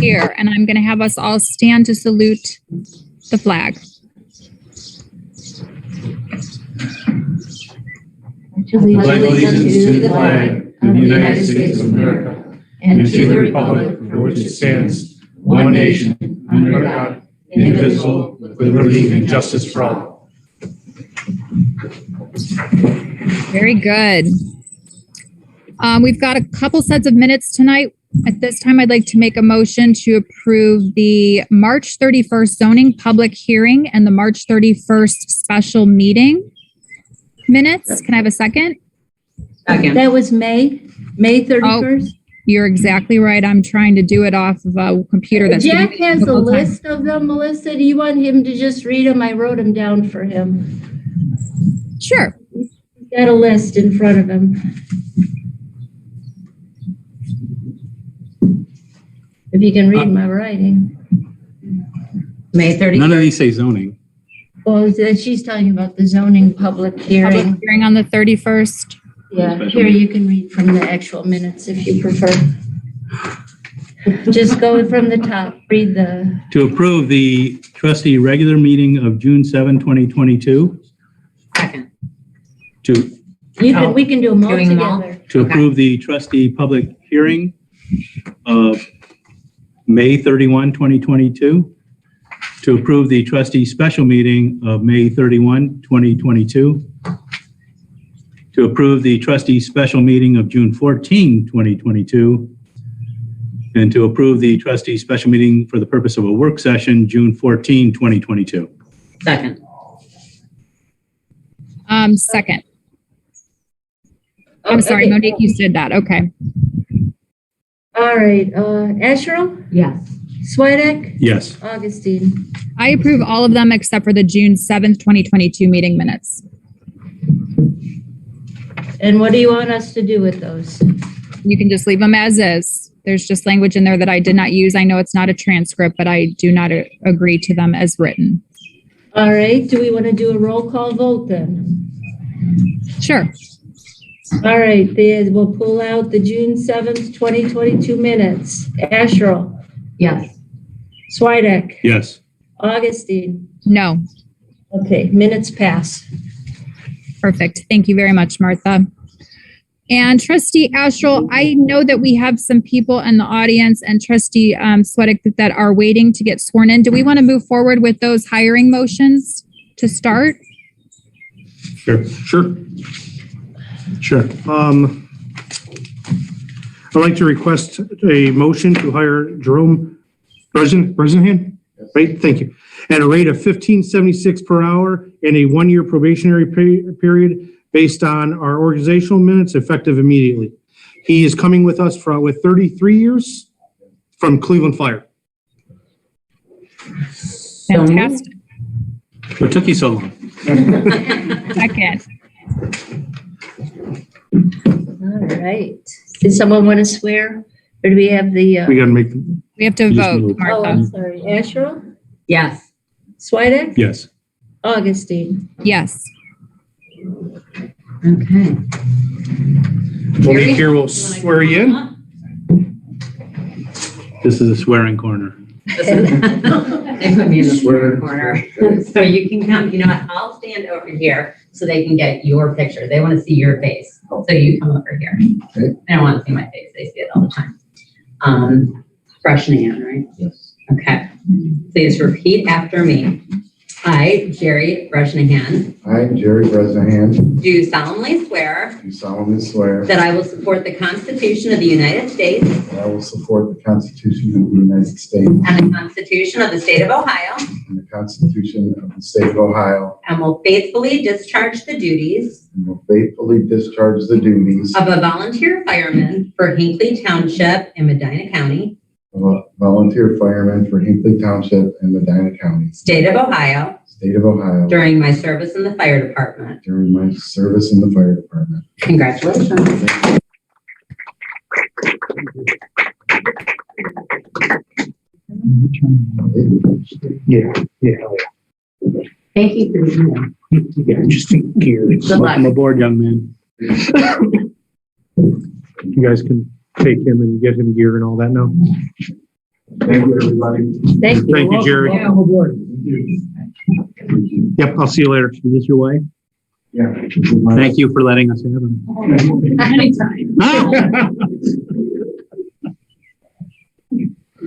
here, and I'm going to have us all stand to salute the flag. Pledge allegiance to the flag of the United States of America and to the republic for which it stands, one nation, under God, indivisible, with liberty and justice for all. Very good. We've got a couple sets of minutes tonight. At this time, I'd like to make a motion to approve the March 31st zoning public hearing and the March 31st special meeting minutes. Can I have a second? Second. That was May 31st. Oh, you're exactly right. I'm trying to do it off of a computer. That's Jack has a list of them, Melissa. Do you want him to just read them? I wrote them down for him. Sure. He's got a list in front of him. If you can read my writing. May 30th. None of these say zoning. Well, she's talking about the zoning public hearing. Public hearing on the 31st. Yeah, here you can read from the actual minutes if you prefer. Just go from the top, read the. To approve the trustee regular meeting of June 7, 2022. Second. We can do them all together. To approve the trustee public hearing of May 31, 2022. To approve the trustee special meeting of May 31, 2022. To approve the trustee special meeting of June 14, 2022. And to approve the trustee special meeting for the purpose of a work session, June 14, 2022. Second. Second. I'm sorry, Okay. Monique, you said that. Okay. All right, Asherle, Yes. Swedek, Yes. Augustine. I approve all of them except for the June 7th, 2022 meeting minutes. And what do you want us to do with those? You can just leave them as is. There's just language in there that I did not use. I know it's not a transcript, but I do not agree to them as written. All right, do we want to do a roll call vote then? Sure. All right, we'll pull out the June 7th, 2022 minutes. Asherle, Yes. Swedek, Yes. Augustine. No. Okay, minutes pass. Perfect. Thank you very much, Martha. And Trustee Asherle, I know that we have some people in the audience and Trustee Swedek that are waiting to get sworn in. Do we want to move forward with those hiring motions to start? Sure. I'd like to request a motion to hire Jerome Bresnahan, right? Thank you. At a rate of $15.76 per hour and a 1-year probationary period based on our organizational minutes effective immediately. He is coming with us with 33 years from Cleveland Fire. Fantastic. What took you so long? Second. All right. Did someone want to swear? Or do we have the? We got to make them. We have to You just vote, moved. Oh, Martha. I'm sorry. Asherle, Yes. Swedek, Yes. Augustine. Yes. Okay. Monique here will swear you in. This is a swearing corner. They put me in the swearing corner. So you can come, you know what, I'll stand over here so they can get your picture. They want to see your face. So you come over here. Okay. They don't want to see my face. They see it all the time. Bresnahan, right? Yes. Okay. Please repeat after me. I, Jerry Bresnahan, I, Jerry Bresnahan, do solemnly swear do solemnly swear that I will support the Constitution of the United States that I will support the Constitution of the United States and the Constitution of the State of Ohio, and the Constitution of the State of Ohio, and will faithfully discharge the duties and will faithfully discharge the duties of a volunteer fireman for Hinckley Township in Medina County, of a volunteer fireman for Hinckley Township in Medina County, State of Ohio, State of Ohio, during my service in the fire department. during my service in the fire department. Congratulations. Yeah. Thank you for being here. Yeah, just gear. Good luck. Welcome aboard, young man. You guys can take him and get him gear and all that now. Thank you, everybody. Thank you. Thank you, Jerry. Welcome aboard. Yep, I'll see you later. Is this your way? Yeah. Thank you for letting us have them. Anytime.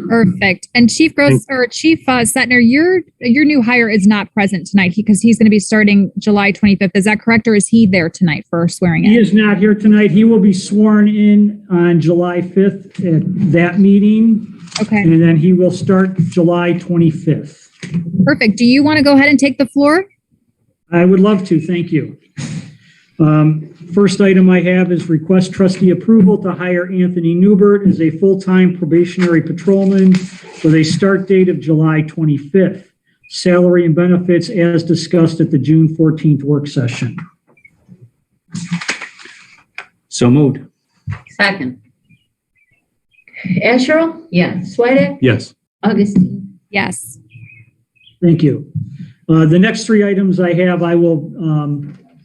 Perfect. And Chief Setner, your new hire is not present tonight because he's going to be starting July 25th. Is that correct? Or is he there tonight for swearing He in? is not here tonight. He will be sworn in on July 5th at that meeting, Okay, and then he will start July 25th. perfect. Do you want to go ahead and take the floor? I would love to, thank you. First item I have is request trustee approval to hire Anthony Newbert as a full-time probationary patrolman with a start date of July 25th. Salary and benefits as discussed at the June 14th work session. So moved. Second. Asherle? Yes. Swedek? Yes. Augustine? Yes. Thank you. The next three items I have, I will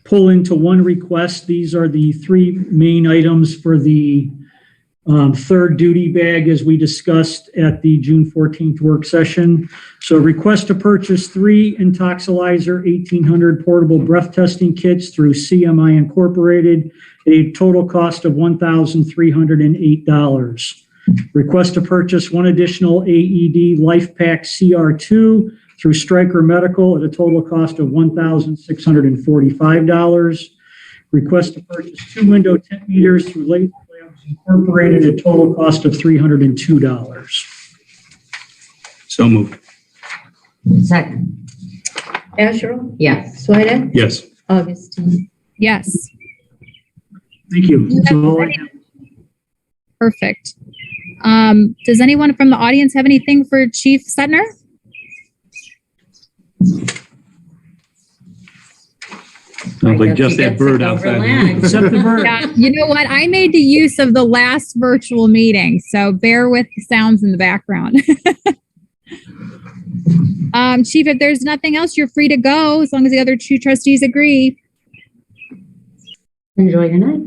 pull into one request. These are the three main items for the third duty bag as we discussed at the June 14th work session. So request to purchase 3 Intoxilizer 1800 portable breath testing kits through CMI Incorporated, a total cost of $1,308. Request to purchase 1 additional AED LifePak CR2 through Stryker Medical at a total cost of $1,645. Request to purchase 2 window tint meters through Laser Labs Incorporated at a total cost of $302. So moved. Second. Asherle? Yes. Swedek? Yes. Augustine? Yes. Thank you. That's all I have. Perfect. Does anyone from the audience have anything for Chief Setner? Sounds like just that bird outside. Except the bird. Yeah, you know what? I made the use of the last virtual meeting, so bear with the sounds in the background. Chief, if there's nothing else, you're free to go as long as the other 2 trustees agree. Enjoy your night.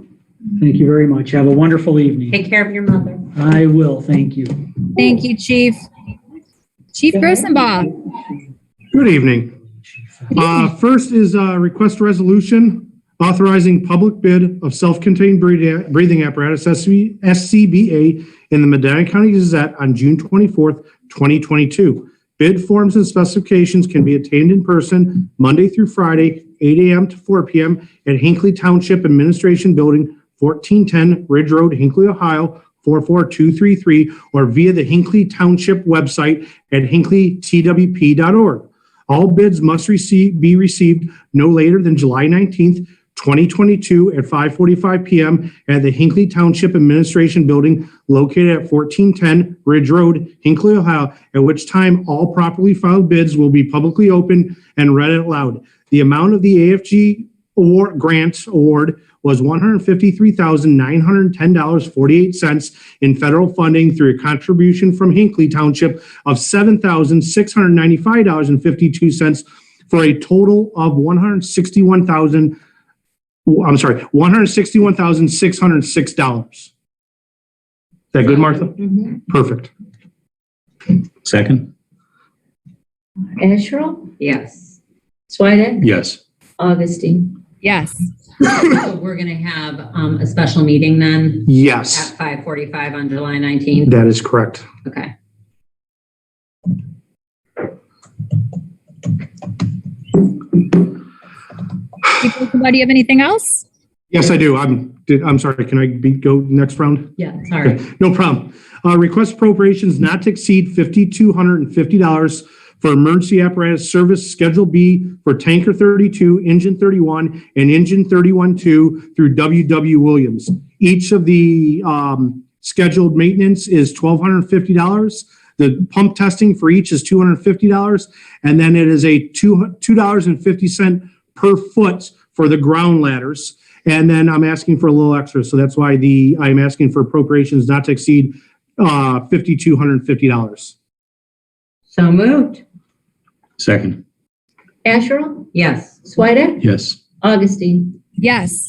Thank you very much. Have a wonderful evening. Take care of your mother. I will. Thank you. Thank you, Chief. Chief Grossenbach. Good evening. First is a request resolution authorizing public bid of self-contained breathing apparatus, SCBA, in the Medina County Gazette on June 24th, 2022. Bid forms and specifications can be obtained in person Monday through Friday, 8 a.m. to 4 p.m. at Hinckley Township Administration Building, 1410 Ridge Road, Hinckley, Ohio, 44233, or via the Hinckley Township website at hinkleytwp.org. All bids must be received no later than July 19th, 2022 at 5:45 p.m. at the Hinckley Township Administration Building located at 1410 Ridge Road, Hinckley, Ohio, at which time all properly filed bids will be publicly opened and read aloud. The amount of the AFG grant award was $153,910.48 in federal funding through a contribution from Hinckley Township of $7,695.52 for a total of $161,606. Is that good, Martha? Mm-hmm. Perfect. Second? Asherle? Yes. Swedek? Yes. Augustine? Yes. So we're going to have a special meeting then Yes, at 5:45 on July 19th. that is correct. Okay. Do you have anything else? Yes, I do. I'm sorry. Can I go next round? Yeah, sorry. No problem. Request appropriations not to exceed $5,250 for emergency apparatus service Schedule B for Tanker 32, Engine 31, and Engine 31-2 through W.W. Williams. Each of the scheduled maintenance is $1,250. The pump testing for each is $250. And then it is a $2.50 per foot for the ground ladders. And then I'm asking for a little extra. So that's why I'm asking for appropriations not to exceed $5,250. So moved. Second? Asherle? Yes. Swedek? Yes. Augustine? Yes.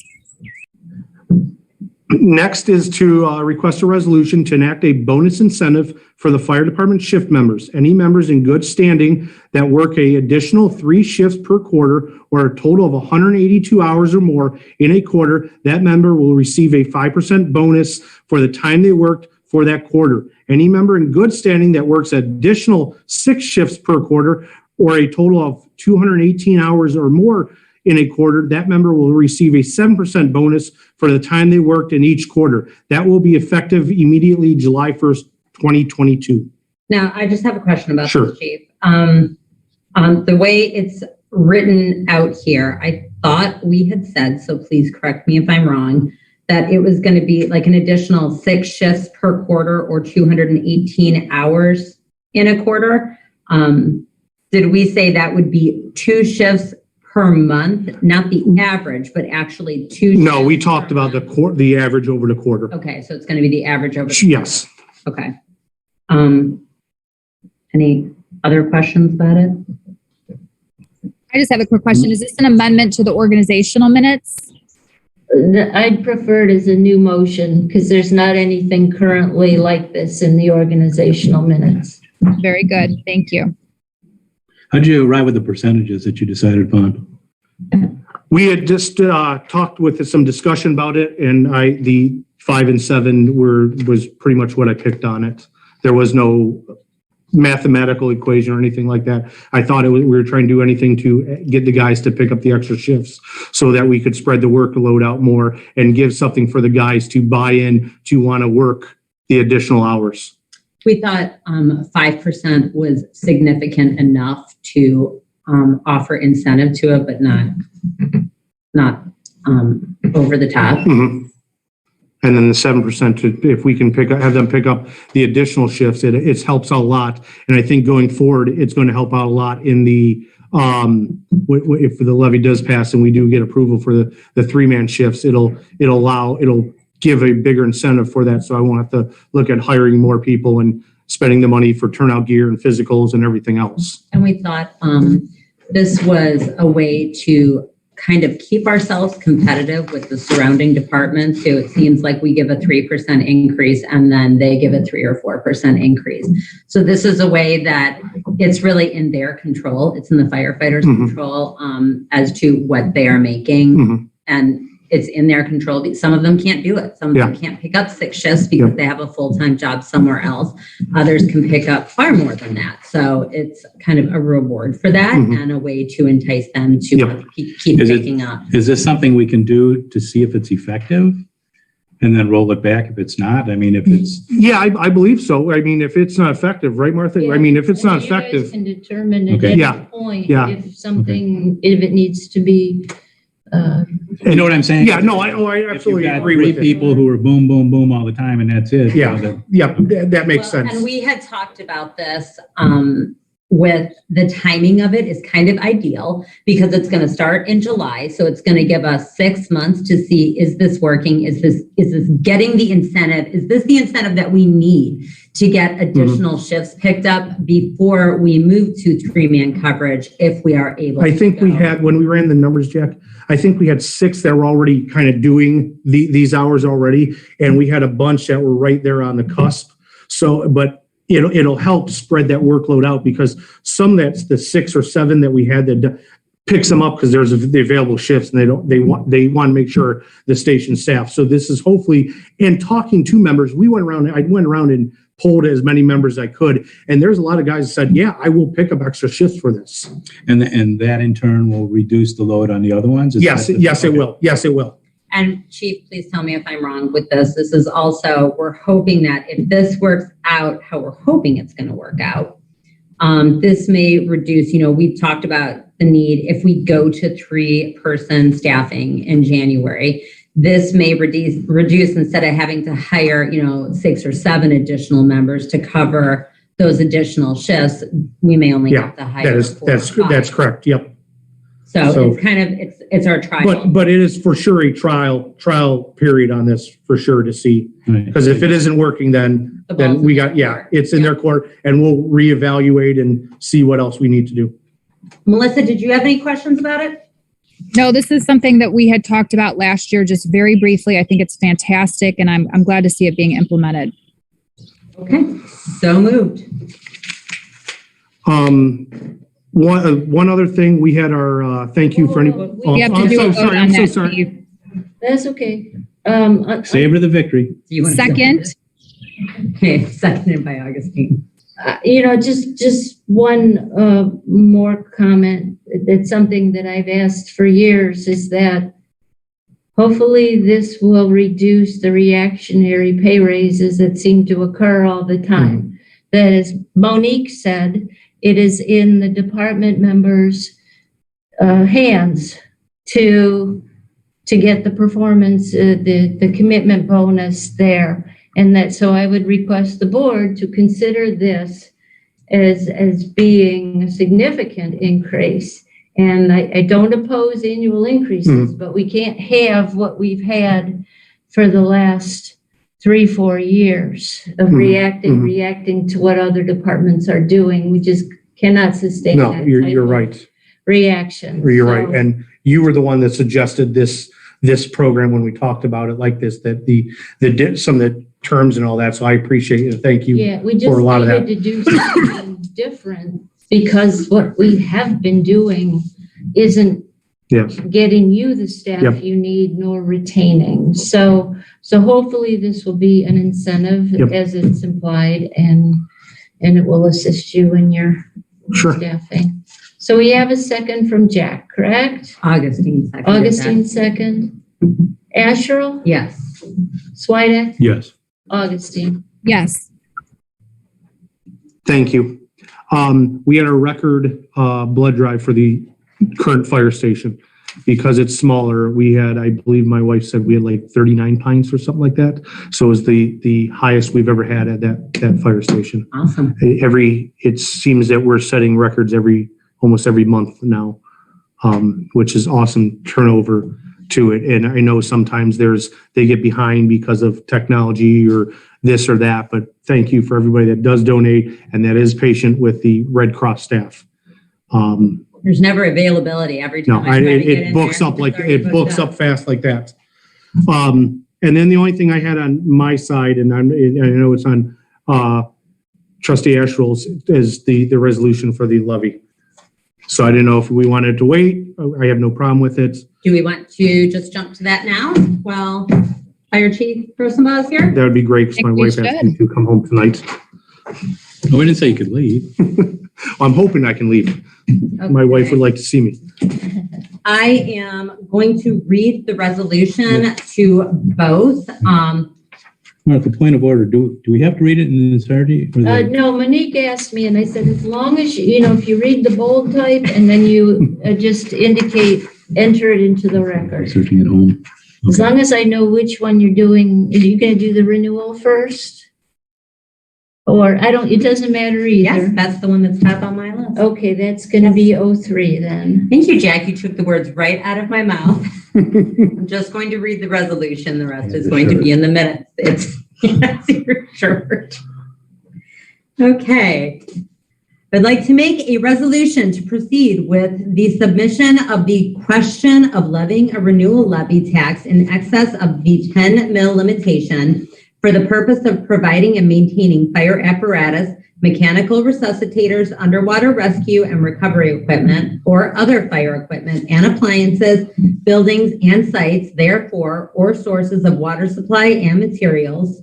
Next is to request a resolution to enact a bonus incentive for for the fire department shift members. Any members in good standing that work a additional 3 shifts per quarter or a total of 182 hours or more in a quarter, that member will receive a 5% bonus for the time they worked for that quarter. Any member in good standing that works additional 6 shifts per quarter or a total of 218 hours or more in a quarter, that member will receive a 7% bonus for the time they worked in each quarter. That will be effective immediately July 1st, 2022. Now, I just have a question about Sure. this, Chief. The way it's written out here, I thought we had said, so please correct me if I'm wrong, that it was going to be like an additional 6 shifts per quarter or 218 hours in a quarter. Did we say that would be 2 shifts per month, not the average, but actually 2 shifts? No, we talked about the average over the quarter. Okay, so it's going to be the average over. Yes. Okay. Any other questions about it? I just have a quick question. Is this an amendment to the organizational minutes? I'd prefer it as a new motion because there's not anything currently like this in the organizational minutes. Very good. Thank you. How'd you arrive with the percentages that you decided upon? We had just talked with some discussion about it, and the 5 and 7 was pretty much what I picked on it. There was no mathematical equation or anything like that. I thought we were trying to do anything to get the guys to pick up the extra shifts so that we could spread the workload out more and give something for the guys to buy in to want to work the additional hours. We thought 5% was significant enough to offer incentive to it, but not over the top. Mm-hmm. And then the 7%, if we can have them pick up the additional shifts, it helps out a lot. And I think going forward, it's going to help out a lot in the, if the levy does pass and we do get approval for the 3-man shifts, it'll give a bigger incentive for that. So I won't have to look at hiring more people and spending the money for turnout gear and physicals and everything else. And we thought this was a way to kind of keep ourselves competitive with the surrounding departments who it seems like we give a 3% increase and then they give a 3 or 4% increase. So this is a way that it's really in their control. It's in the firefighters' control as to what they are making. And it's in their control. Some of them can't do it. Some of them can't pick up 6 shifts because they have a full-time job somewhere else. Others can pick up far more than that. So it's kind of a reward for that and a way to entice them to keep picking up. Is this something we can do to see if it's effective and then roll it back if it's not? I mean, if it's... Yeah, I believe so. I mean, if it's not effective, right, Martha? Yeah. I mean, if it's not You guys effective... can determine at Okay. any point if something, if it needs to be... You know what I'm saying? Yeah, no, I absolutely agree If you've with got 3 it. people who are boom, boom, boom all the time and that's it. Yeah, that makes Well, sense. And we had talked about this with the timing of it is kind of ideal because it's going to start in July. So it's going to give us 6 months to see, is this working? Is this getting the incentive? Is this the incentive that we need to get additional shifts picked up before we move to 3-man coverage if we are able to? I think we had, when we ran the numbers, Jack, I think we had 6 that were already kind of doing these hours already. And we had a bunch that were right there on the cusp. So, but it'll help spread that workload out because some that's the 6 or 7 that we had that picks them up because there's the available shifts and they want to make sure the station staff. So this is hopefully, and talking to members, I went around and polled as many members as I could. And there's a lot of guys that said, yeah, I will pick up extra shifts for this. And that in turn will reduce the load on the other ones? Yes, it will. Yes, it will. And Chief, please tell me if I'm wrong with this. This is also, we're hoping that if this works out how we're hoping it's going to work out, this may reduce, we've talked about the need if we go to 3-person staffing in January. This may reduce instead of having to hire, 6 or 7 additional members to cover those addial shifts. We may only have to hire 4 or 5. That's correct. Yep. So it's kind of, it's our trial. But it is for sure a trial period on this for sure to see. Because if it isn't working, then we got, it's in their court and we'll reevaluate and see what else we need to do. Melissa, did you have any questions about it? No, this is something that we had talked about last year, just very briefly. I think it's fantastic and I'm glad to see it being implemented. Okay, so moved. One other thing, we had our, thank you for any. We Oh, You have to I'm do so a vote sorry, on I'm so that, sorry. Steve. That's okay. Savor the victory. Do you want to- Second, Okay, seconded by Augustine. Just one more comment. That's something that I've asked for years, is that hopefully this will reduce the reactionary pay raises that seem to occur all the time. That, as Monique said, it is in the department members' hands to get the performance, the commitment bonus there. And that, so I would request the board to consider this as being a significant increase. And I don't oppose annual increases, but we can't have what we've had for the last 3-4 years of reacting to what other departments are doing. We just cannot sustain No, that you're type of right. reaction. You're So- right. And you were the one that suggested this program when we talked about it like this, that some of the terms and all that. So I appreciate it. Thank you. Yeah, we just for a lot of needed to do something different, because what we have been doing isn't Yes. getting you the staff Yep. you need, nor retaining. So hopefully this will be an incentive, Yep. as it's implied, and it will assist you in your Sure. staffing. So we have a second from Jack, correct? Augustine seconded that. Augustine second. Asherle? Yes. Swidek? Yes. Augustine? yes. Thank you. We had a record blood drive for the current fire station. Because it's smaller, we had, I believe my wife said we had like 39 pints or something like that. So it was the highest we've ever had at that fire station. Awesome. It seems that we're setting records almost every month now, which is awesome turnover to it. And I know sometimes they get behind because of technology or this or that, but thank you for everybody that does donate and that is patient with the Red Cross staff. There's never availability every No, time. I try to get it in books there, up like, it's already it books booked up fast like that. And then the only thing I had on my side, and I know it's on Trustee Asherle's, is the resolution for the levy. So I didn't know if we wanted to wait. I have no problem with it. Do we want to just jump to that now? Well, Fire Chief Rosenbaugh is here. That would be great because my think we wife asked me to come home tonight. Oh, I didn't say you could leave. I'm hoping I can leave. My wife would like to see me. I am going to read the resolution to both. Well, at the point of order, do we have to read it in entirety? No, Monique asked me, and I said, as long as, if you read the bold type and then you just enter it into the record. Searching at home. As long as I know which one you're doing, are you going to do the renewal first? Or it doesn't matter Yes, either. that's the one that's top on my list. Okay, that's going to be 03 then. Thank you, Jack. You took the words right out of my mouth. I'm just going to read the resolution. The rest is going to be in the minutes. It's your shirt. Okay. I'd like to make a resolution to proceed with the submission of the question of levying a renewal levy tax in excess of the 10 mil limitation for the purpose of providing and maintaining fire apparatus, mechanical resuscitators, underwater rescue and recovery equipment, or other fire equipment and appliances, buildings and sites, therefore, or sources of water supply and materials.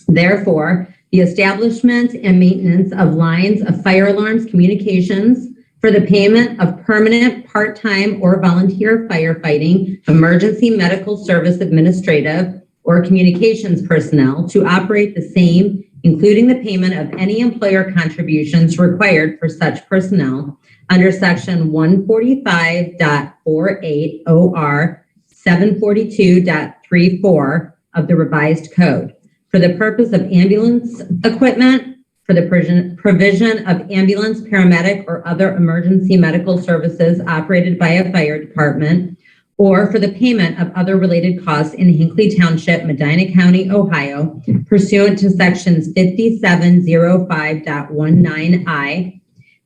Therefore, the establishment and maintenance of lines of fire alarms, communications, for the payment of permanent, part-time, or volunteer firefighting, emergency medical service administrative, or communications personnel to operate the same, including the payment of any employer contributions required for such personnel under section 145.48 OR 742.34 of the revised code for the purpose of ambulance equipment, for the provision of ambulance, paramedic, or other emergency medical services operated by a fire department, or for the payment of other related costs in Hinckley Township, Medina County, Ohio, pursuant to sections 5705.19I,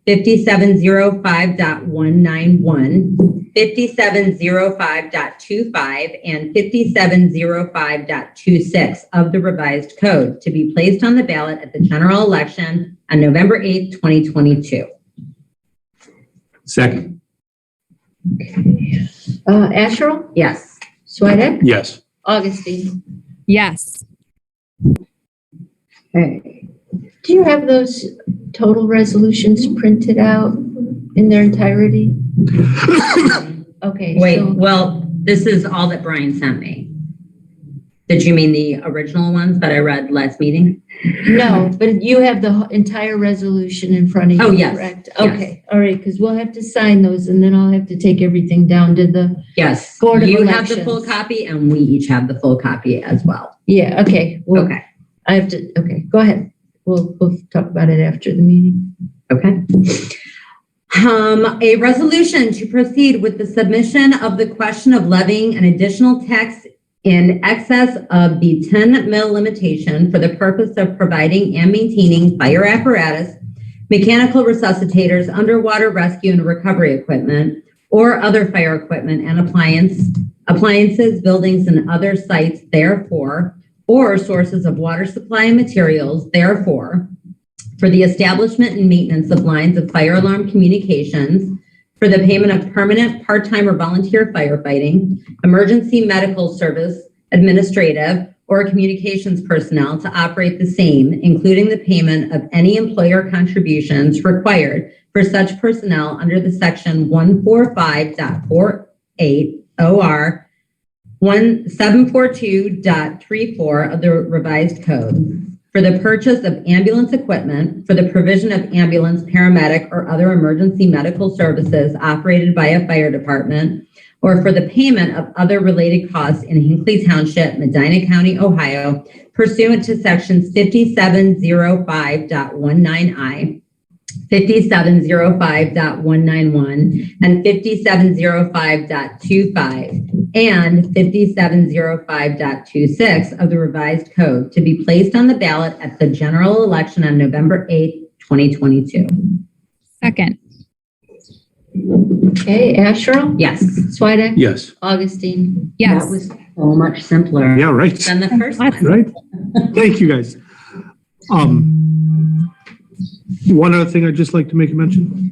5705.191, 5705.25, and 5705.26 of the revised code to be placed on the ballot at the general election on November 8th, 2022. Second. Asherle? Yes. Swedek? Yes. Augustine? Yes. Okay. Do you have those total resolutions printed out in their entirety? Okay. Wait, so- well, this is all that Brian sent me. Did you mean the original ones that I read last meeting? No, but you have the entire resolution in front of you, Oh, yes. correct? Yes. Okay, all right, because we'll have to sign those and then I'll have to take everything down to the, Yes. Board of You have the full Elections. copy and we each have the full copy as well. yeah, okay. Well, Okay. I have to, okay, go ahead. We'll talk about it after the meeting. Okay. A resolution to proceed with the submission of the question of levying an additional tax in excess of the 10 mil limitation for the purpose of providing and maintaining fire apparatus, mechanical resuscitators, underwater rescue and recovery equipment, or other fire equipment and appliances, buildings, and other sites, therefore, or sources of water supply and materials, therefore, for the establishment and maintenance of lines of fire alarm communications, for the payment of permanent, part-time, or volunteer firefighting, emergency medical service, administrative, or communications personnel to operate the same, including the payment of any employer contributions required for such personnel under the section 145.48 OR 742.34 of the revised code, for the purchase of ambulance equipment, for the provision of ambulance, paramedic, or other emergency medical services operated by a fire department, or for the payment of other related costs in Hinckley Township, Medina County, Ohio, pursuant to sections 5705.19I, 5705.191, and 5705.25, and 5705.26 of the revised code to be placed on the ballot at the general election on November 8th, 2022. Second. Okay, Asherle? Yes. Swedek? Yes. Augustine? Yes. That was so much simpler Yeah, right. than the first one. Right? Thank you, guys. One other thing I'd just like to make a mention.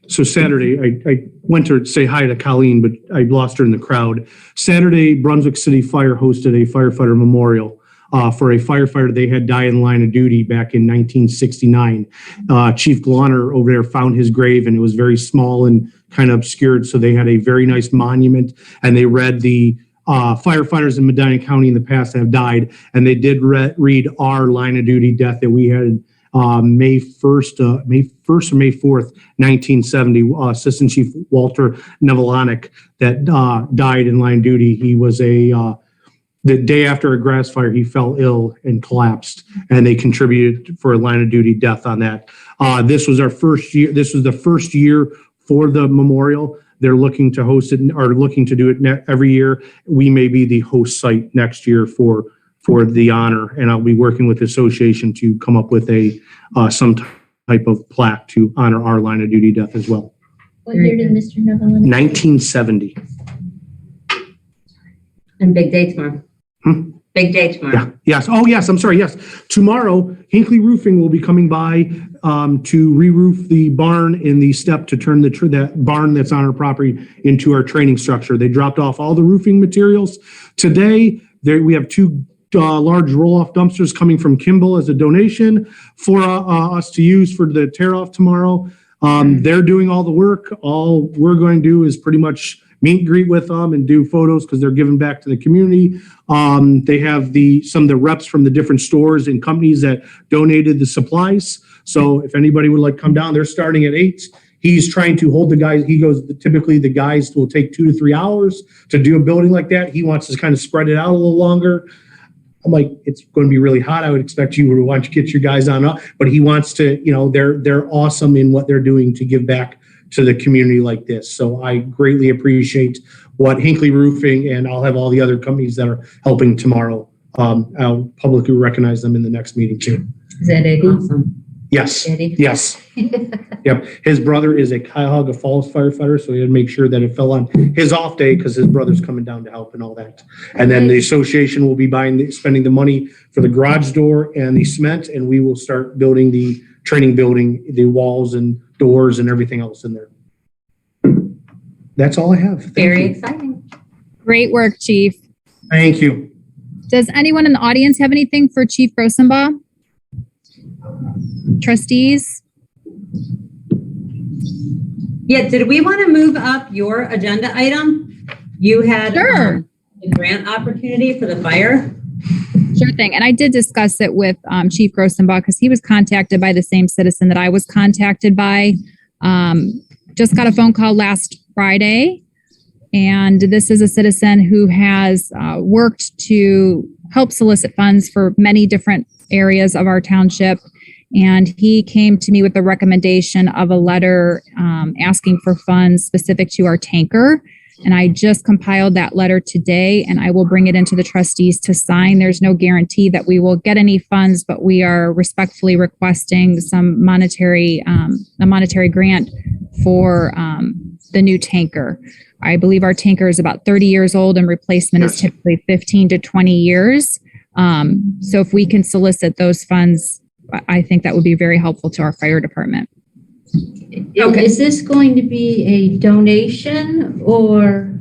So Saturday, I went to say hi to Colleen, but I lost her in the crowd. Saturday, Brunswick City Fire hosted a firefighter memorial for a firefighter they had died in the line of duty back in 1969. Chief Glonner over there found his grave, and it was very small and kind of obscured, so they had a very nice monument, and they read the firefighters in Medina County in the past that have died, and they did read our line of duty death that we had May 1st or May 4th, 1970, Assistant Chief Walter Nevelonic that died in line of duty. He was the day after a grass fire, he fell ill and collapsed, and they contributed for a line of duty death on that. This was our first year. This was the first year for the memorial. They're looking to host it or looking to do it every year. We may be the host site next year for the honor, and I'll be working with the association to come up with some type of plaque to honor our line of duty death as well. What year did Mr. Neville? 1970. And big day tomorrow. Big day tomorrow. Yeah. Yes. Oh, yes. I'm sorry. Yes. Tomorrow, Hinckley Roofing will be coming by to re-roof the barn in the step to turn that barn that's on our property into our training structure. They dropped off all the roofing materials. Today, we have two large roll-off dumpsters coming from Kimball as a donation for us to use for the tear-off tomorrow. They're doing all the work. All we're going to do is pretty much meet and greet with them and do photos because they're giving back to the community. They have some of the reps from the different stores and companies that donated the supplies. So if anybody would like to come down, they're starting at 8. He's trying to hold the guys. He goes, typically the guys will take 2 to 3 hours to do a building like that. He wants to kind of spread it out a little longer. I'm like, it's going to be really hot. I would expect you to want to get your guys on up, but he wants to, they're awesome in what they're doing to give back to the community like this. So I greatly appreciate what Hinckley Roofing, and I'll have all the other companies that are helping tomorrow. I'll publicly recognize them in the next meeting too. Is that Eddie? Awesome. Yes, Did he? yes. Yep. His brother is a Cuyahoga Falls firefighter, so he had to make sure that it fell on his off day because his brother's coming down to help and all that. And then the association will be spending the money for the garage door and the cement, and we will start building the training building, the walls and doors and everything else in there. That's all I have. Thank Very you. exciting. Great work, Chief. Thank you. Does anyone in the audience have anything for Chief Grossenbaugh? Trustees? Yeah, did we want to move up your agenda item? You had Sure. a grant opportunity for the fire. Sure thing. And I did discuss it with Chief Grossenbaugh because he was contacted by the same citizen that I was contacted by. Just got a phone call last Friday. And this is a citizen who has worked to help solicit funds for many different areas of our township. And he came to me with the recommendation of a letter asking for funds specific to our tanker. And I just compiled that letter today, and I will bring it into the trustees to sign. There's no guarantee that we will get any funds, but we are respectfully requesting some a monetary grant for the new tanker. I believe our tanker is about 30 years old and replacement is typically 15 to 20 years. So if we can solicit those funds, I think that would be very helpful to our fire department. Okay. Is this going to be a donation or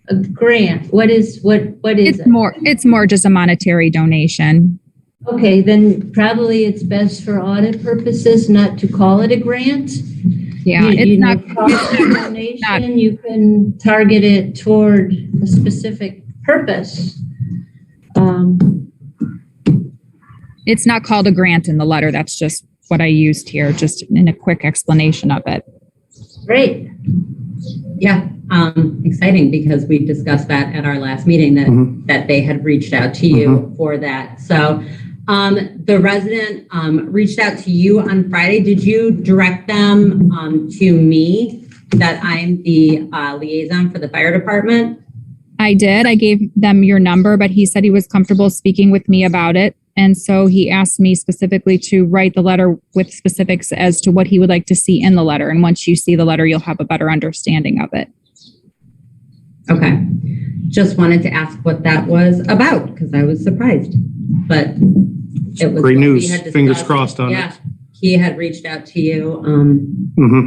a grant? What is it? It's more just a monetary donation. Okay, then probably it's best for audit purposes not to call it a grant. Yeah, Call it a donation. You can target it toward a specific purpose. It's not called a grant in the letter. That's just what I used here, just in a quick explanation of it. Great. Yeah, exciting because we discussed that at our last meeting that they had reached out to you for that. So the resident reached out to you on Friday. Did you direct them to me that I'm the liaison for the fire department? I did. I gave them your number, but he said he was comfortable speaking with me about it. And so he asked me specifically to write the letter with specifics as to what he would like to see in the letter. And once you see the letter, you'll have a better understanding of it. Okay. Just wanted to ask what that was about because I was surprised. But it was great news. Fingers crossed on it. He had reached out to you.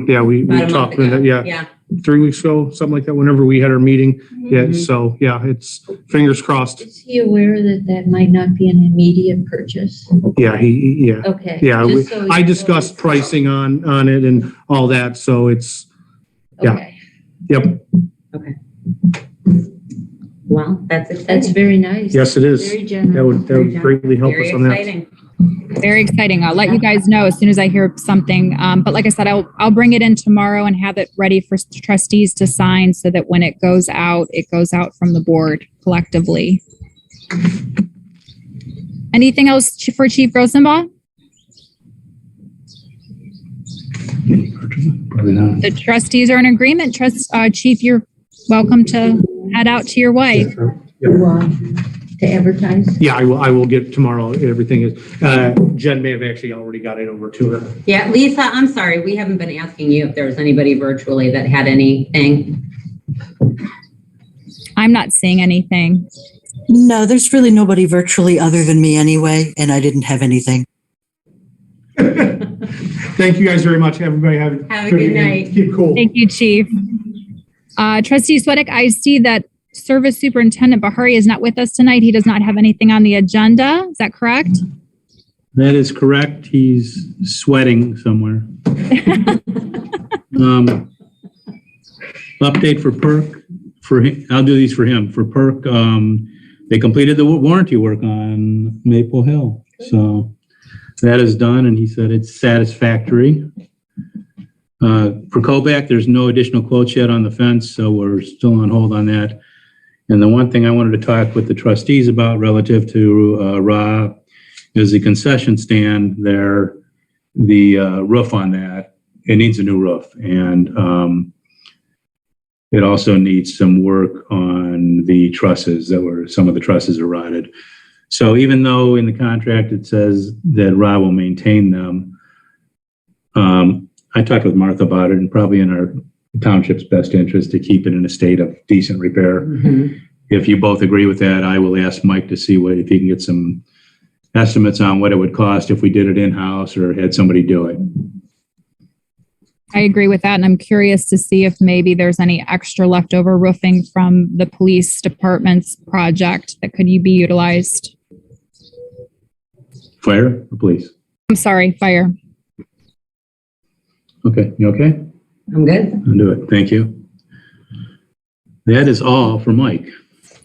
Yeah, we talked about that. Yeah. 3 weeks ago, something like that, whenever we had our meeting. Yeah. So yeah, it's fingers crossed. Is he aware that might not be an immediate purchase? Yeah. Yeah. Okay. Yeah. So I discussed pricing on it and all that. So it's, yeah. Okay. Yep. Okay. Well, that's exciting. That's very nice. Yes, it is. Very generous. That would greatly help us on that. Exciting. Very exciting. I'll let you guys know as soon as I hear something. But like I said, I'll bring it in tomorrow and have it ready for trustees to sign so that when it goes out from the board collectively. Anything else for Chief Grossenbaugh? Probably not. The trustees are in agreement. Chief, you're welcome to head out to your wife. To advertise? Yeah, I will get tomorrow. Everything is, Jen may have actually already got it over to her. Yeah, Lisa, I'm sorry. We haven't been asking you if there was anybody virtually that had anything. I'm not seeing anything. No, there's really nobody virtually other than me anyway, and I didn't have anything. Thank you guys very much. Everybody have a good night. Keep cool. Thank you, Chief. Trustee Sweattick, I see that Service Superintendent Bahari is not with us tonight. He does not have anything on the agenda. Is that correct? That is correct. He's sweating somewhere. Update for PERC. I'll do these for him. For PERC, they completed the warranty work on Maple Hill. So that is done, and he said it's satisfactory. For Kovac, there's no additional quotes yet on the fence, so we're still on hold on that. And the one thing I wanted to talk with the trustees about relative to RA is the concession stand there, the roof on that. It needs a new roof. And it also needs some work on the trusses some of the trusses are rotted. So even though in the contract it says that RA will maintain them, I talked with Martha about it, and probably in our township's best interest to keep it in a state of decent repair. Mhm. If you both agree with that, I will ask Mike to see if he can get some estimates on what it would cost if we did it in-house or had somebody do it. I agree with that. And I'm curious to see if maybe there's any extra leftover roofing from the police department's project that could be utilized. Fire or police? I'm sorry, fire. Okay, you okay? I'm good. I'll do it. Thank you. That is all for Mike.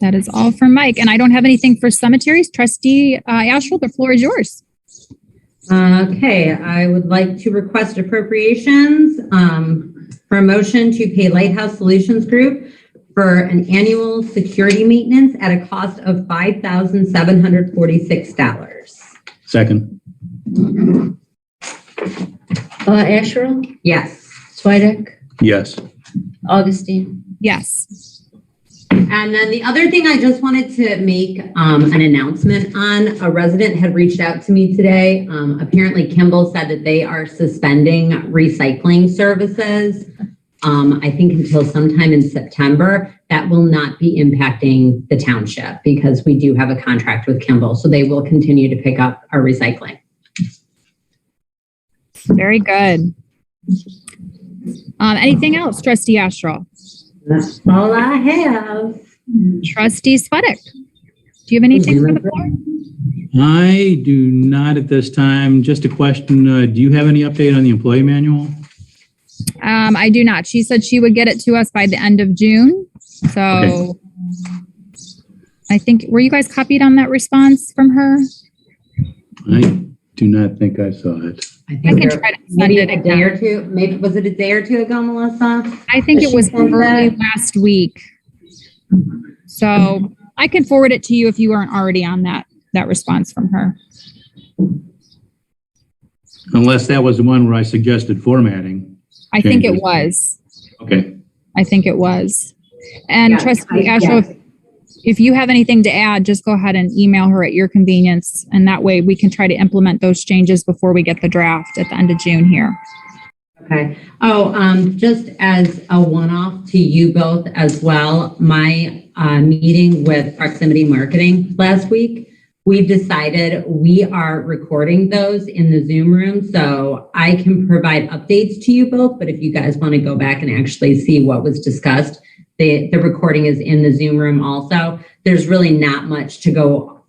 That is all for Mike. And I don't have anything for cemeteries. Trustee Astral, the floor is yours. Okay, I would like to request appropriations for a motion to pay Lighthouse Solutions Group for an annual security maintenance at a cost of $5,746. Second. Asherle, Yes. Swedek, Yes. Augustine. Yes. And then the other thing I just wanted to make an announcement on, a resident had reached out to me today. Apparently Kimball said that they are suspending recycling services, I think until sometime in September. That will not be impacting the township because we do have a contract with Kimball. So they will continue to pick up our recycling. Very good. Anything else, Trustee Astral? That's all I have. Trustee Swedek, do you have anything for the floor? I do not at this time. Just a question. Do you have any update on the employee manual? I do not. She said she would get it to us by the end of June. So Okay. I think, were you guys copied on that response from her? I do not think I saw it. I I think can there- try to send maybe it a day again. or two. Maybe was it a day or two ago, Melissa? I think Did it she was send early that? last week. So I can forward it to you if you aren't already on that response from her. Unless that was the one where I suggested formatting. I think it Changes. was. Okay. I think it was. And Yeah, Trustee I- Astral, yes. if you have anything to add, just go ahead and email her at your convenience. And that way we can try to implement those changes before we get the draft at the end of June here. Okay. Oh, just as a one-off to you both as well, my meeting with Proximity Marketing last week, we've decided we are recording those in the Zoom room. So I can provide updates to you both, but if you guys want to go back and actually see what was discussed, the recording is in the Zoom room also. There's really not much to go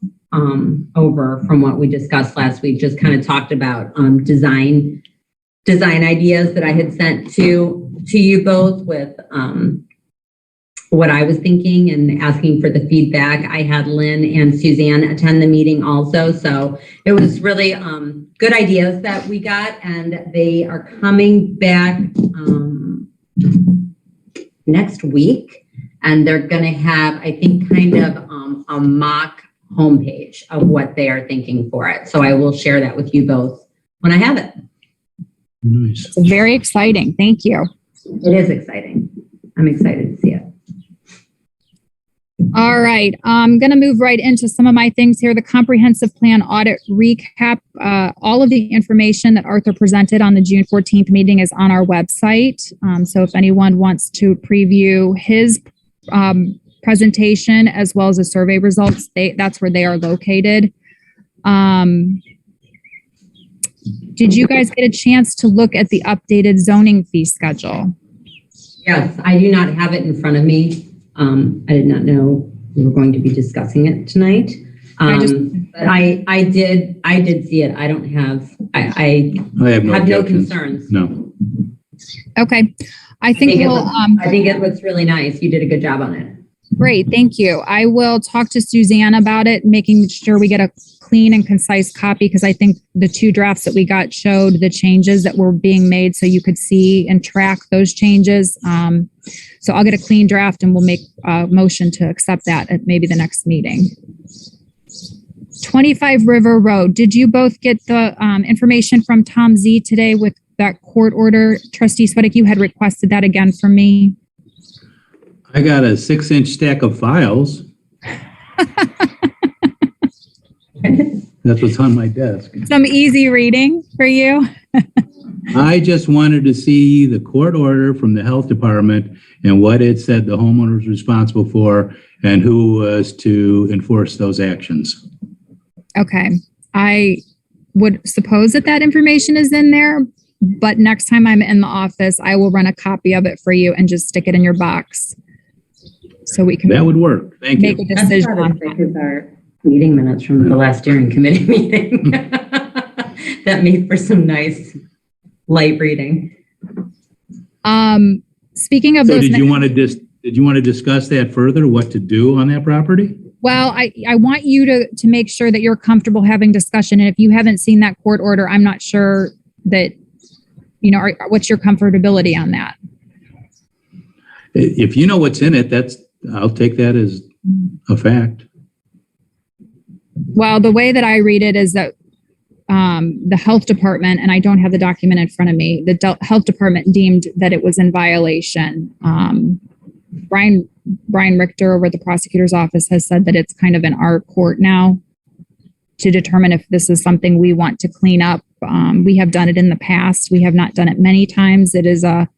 over from what we discussed last week. Just kind of talked about design ideas that I had sent to you both with what I was thinking and asking for the feedback. I had Lynn and Suzanne attend the meeting also. So it was really good ideas that we got, and they are coming back next week. And they're going to have, I think, kind of a mock homepage of what they are thinking for it. So I will share that with you both when I have it. Nice. It's very exciting. Thank you. It is exciting. I'm excited to see it. All right. I'm going to move right into some of my things here. The comprehensive plan audit recap. All of the information that Arthur presented on the June 14th meeting is on our website. So if anyone wants to preview his presentation as well as the survey results, that's where they are located. Did you guys get a chance to look at the updated zoning fee schedule? Yes, I do not have it in front of me. I did not know we were going to be discussing it tonight. But I did see it. I don't have, I have no have no objections. concerns. No. Okay. I think we'll, I think it looks really nice. You did a good job on it. great. Thank you. I will talk to Suzanne about it, making sure we get a clean and concise copy, because I think the two drafts that we got showed the changes that were being made so you could see and track those changes. So I'll get a clean draft and we'll make a motion to accept that at maybe the next meeting. 25 River Road. Did you both get the information from Tom Z today with that court order? Trustee Swedek, you had requested that again from me. I got a 6-inch stack of files. That's what's on my desk. Some easy reading for you. I just wanted to see the court order from the health department and what it said the homeowner was responsible for and who was to enforce those actions. Okay. I would suppose that information is in there, but next time I'm in the office, I will run a copy of it for you and just stick it in your box. So we can That would work. Thank make you. a decision on That's that. as our meeting minutes from the last steering committee meeting. That made for some nice light reading. Speaking of So those, did you want to discuss that further, what to do on that property? well, I want you to make sure that you're comfortable having discussion. And if you haven't seen that court order, I'm not sure that, what's your comfortability on that? If you know what's in it, I'll take that as a fact. Well, the way that I read it is that the health department, and I don't have the document in front of me, the health department deemed that it was in violation. Brian Richter over at the prosecutor's office has said that it's kind of in our court now to determine if this is something we want to clean up. We have done it in the past. We have not done it many times. It is a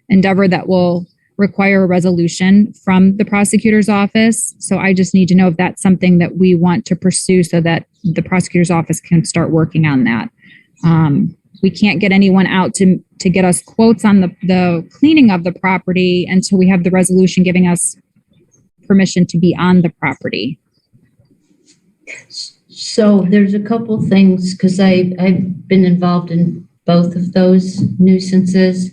endeavor that will require a resolution from the prosecutor's office. So I just need to know if that's something that we want to pursue so that the prosecutor's office can start working on that. We can't get anyone out to get us quotes on the cleaning of the property until we have the resolution giving us permission to be on the property. So there's a couple things, because I've been involved in both of those nuisances.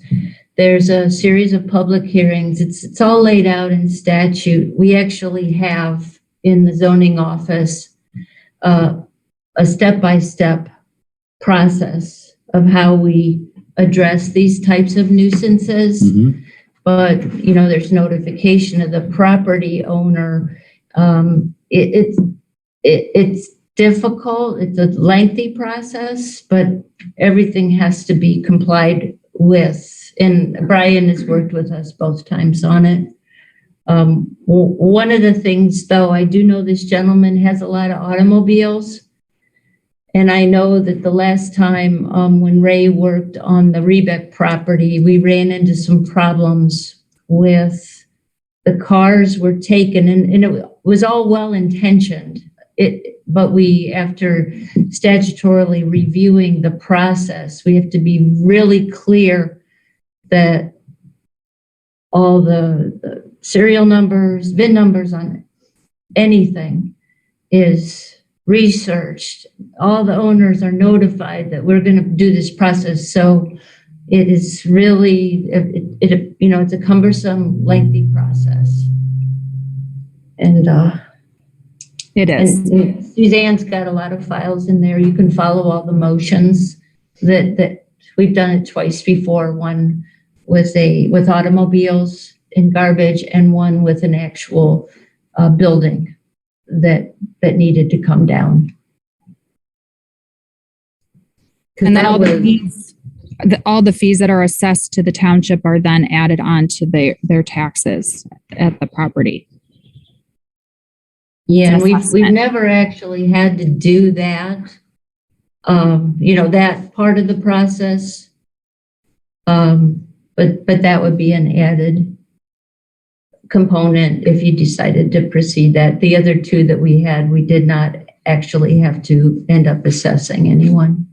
There's a series of public hearings. It's all laid out in statute. We actually have in the zoning office a step-by-step process of how we address these types of nuisances. Mhm. But, there's notification of the property owner. It's difficult. It's a lengthy process, but everything has to be complied with. And Brian has worked with us both times on it. One of the things, though, I do know this gentleman has a lot of automobiles. And I know that the last time when Ray worked on the Rebeck property, we ran into some problems with the cars were taken, and it was all well-intentioned. But we, after statutorily reviewing the process, we have to be really clear that all the serial numbers, VIN numbers on anything is researched. All the owners are notified that we're going to do this process. So it is really, it's a cumbersome, lengthy process. And It is. and Suzanne's got a lot of files in there. You can follow all the motions that we've done it twice before. One with automobiles and garbage, and one with an actual building that needed to come down. And then all the fees that are assessed to the township are then added on to their taxes at the property. Yeah, and It's an we've assessment. never actually had to do that. That part of the process. But that would be an added component if you decided to proceed that. The other two that we had, we did not actually have to end up assessing anyone.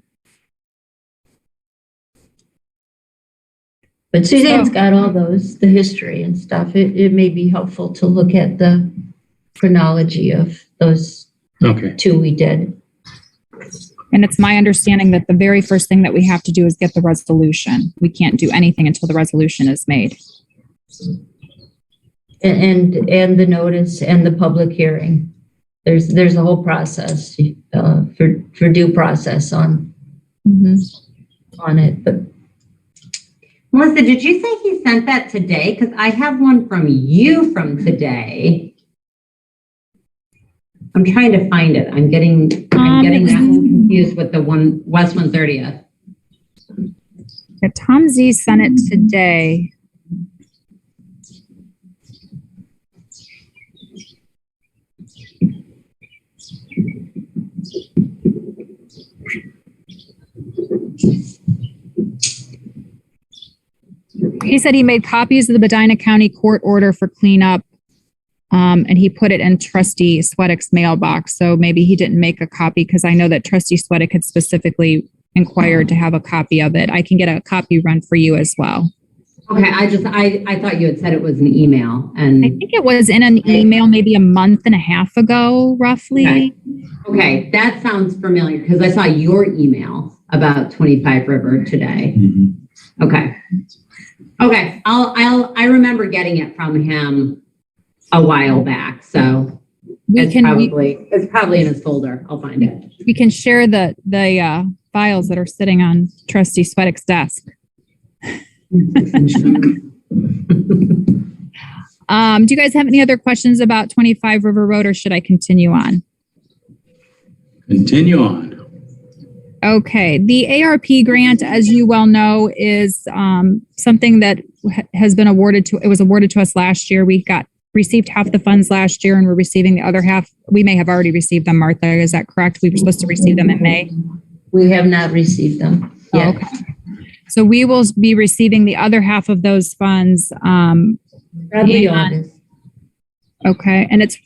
But Suzanne's got all those, the history and stuff. It may be helpful to look at the chronology of those Okay. two we did. And it's my understanding that the very first thing that we have to do is get the resolution. We can't do anything until the resolution is made. And the notice and the public hearing. There's a whole process for due process on it. But Melissa, did you say he sent that today? Because I have one from you from today. I'm trying to find it. I'm getting that one confused with the one West 130th. Yeah, Tom Z sent it today. He said he made copies of the Medina County court order for cleanup. And he put it in Trustee Sweattick's mailbox. So maybe he didn't make a copy because I know that Trustee Sweattick had specifically inquired to have a copy of it. I can get a copy run for you as well. Okay, I thought you had said it was an email I and, think it was in an email maybe a month and a half ago, roughly. okay, that sounds familiar because I saw your email about 25 River today. Okay. Okay, I remember getting it from him a while back, so it's probably in his folder. I'll find it. We can share the files that are sitting on Trustee Sweattick's desk. Do you guys have any other questions about 25 River Road, or should I continue on? Continue on. Okay, the ARP grant, as you well know, is something that has been awarded to. It was awarded to us last year. We received half the funds last year, and we're receiving the other half. We may have already received them, Martha. Is that correct? We were supposed to receive them in May. We have not received them yet. Okay. So we will be receiving the other half of those funds. Probably August. Okay, and it's,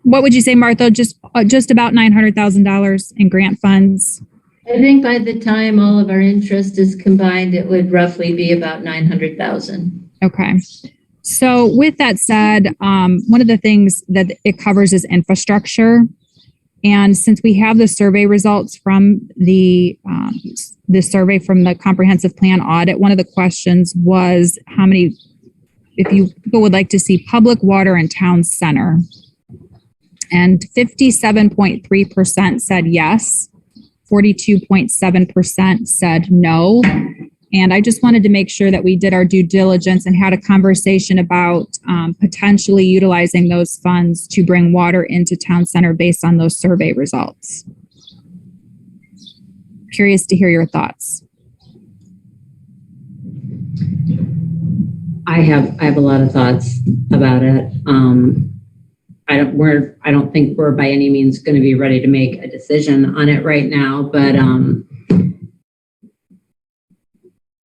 what would you say, Martha? Just about $900,000 in grant funds. I think by the time all of our interest is combined, it would roughly be about 900,000. Okay. So with that said, one of the things that it covers is infrastructure. And since we have the survey results from the survey from the comprehensive plan audit, one of the questions was how many, if you people would like to see public water in town center. And 57.3% said yes, 42.7% said no. And I just wanted to make sure that we did our due diligence and had a conversation about potentially utilizing those funds to bring water into town center based on those survey results. Curious to hear your thoughts. I have a lot of thoughts about it. I don't think we're by any means going to be ready to make a decision on it right now, but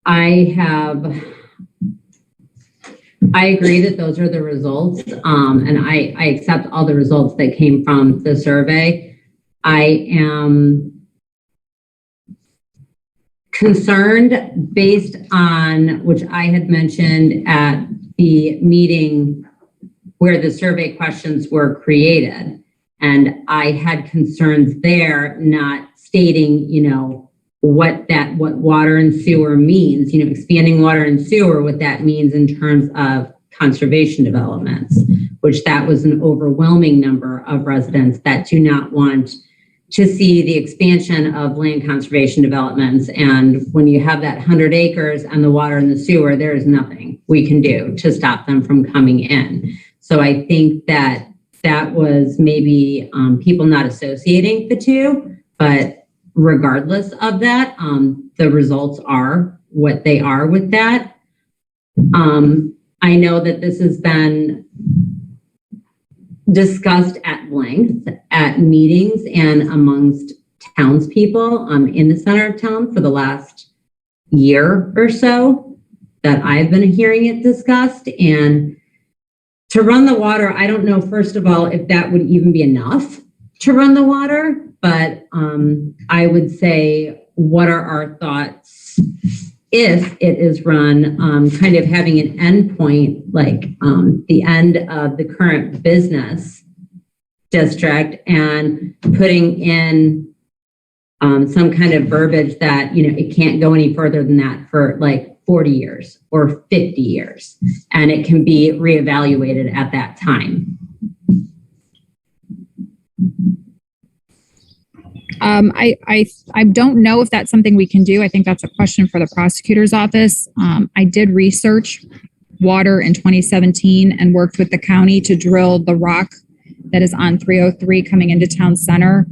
I agree that those are the results, and I accept all the results that came from the survey. I am concerned based on, which I had mentioned at the meeting where the survey questions were created, and I had concerns there, not stating, what water and sewer means, expanding water and sewer, what that means in terms of conservation developments, which that was an overwhelming number of residents that do not want to see the expansion of land conservation developments. And when you have that 100 acres and the water and the sewer, there is nothing we can do to stop them from coming in. So I think that was maybe people not associating the two, but regardless of that, the results are what they are with that. I know that this has been discussed at length at meetings and amongst townspeople in the center of town for the last year or so that I've been hearing it discussed. And to run the water, I don't know, first of all, if that would even be enough to run the water, but I would say, what are our thoughts if it is run, kind of having an endpoint, like the end of the current business district, and putting in some kind of verbiage that, it can't go any further than that for like 40 years or 50 years, and it can be reevaluated at that time. I don't know if that's something we can do. I think that's a question for the prosecutor's office. I did research water in 2017 and worked with the county to drill the rock that is on 303 coming into town center.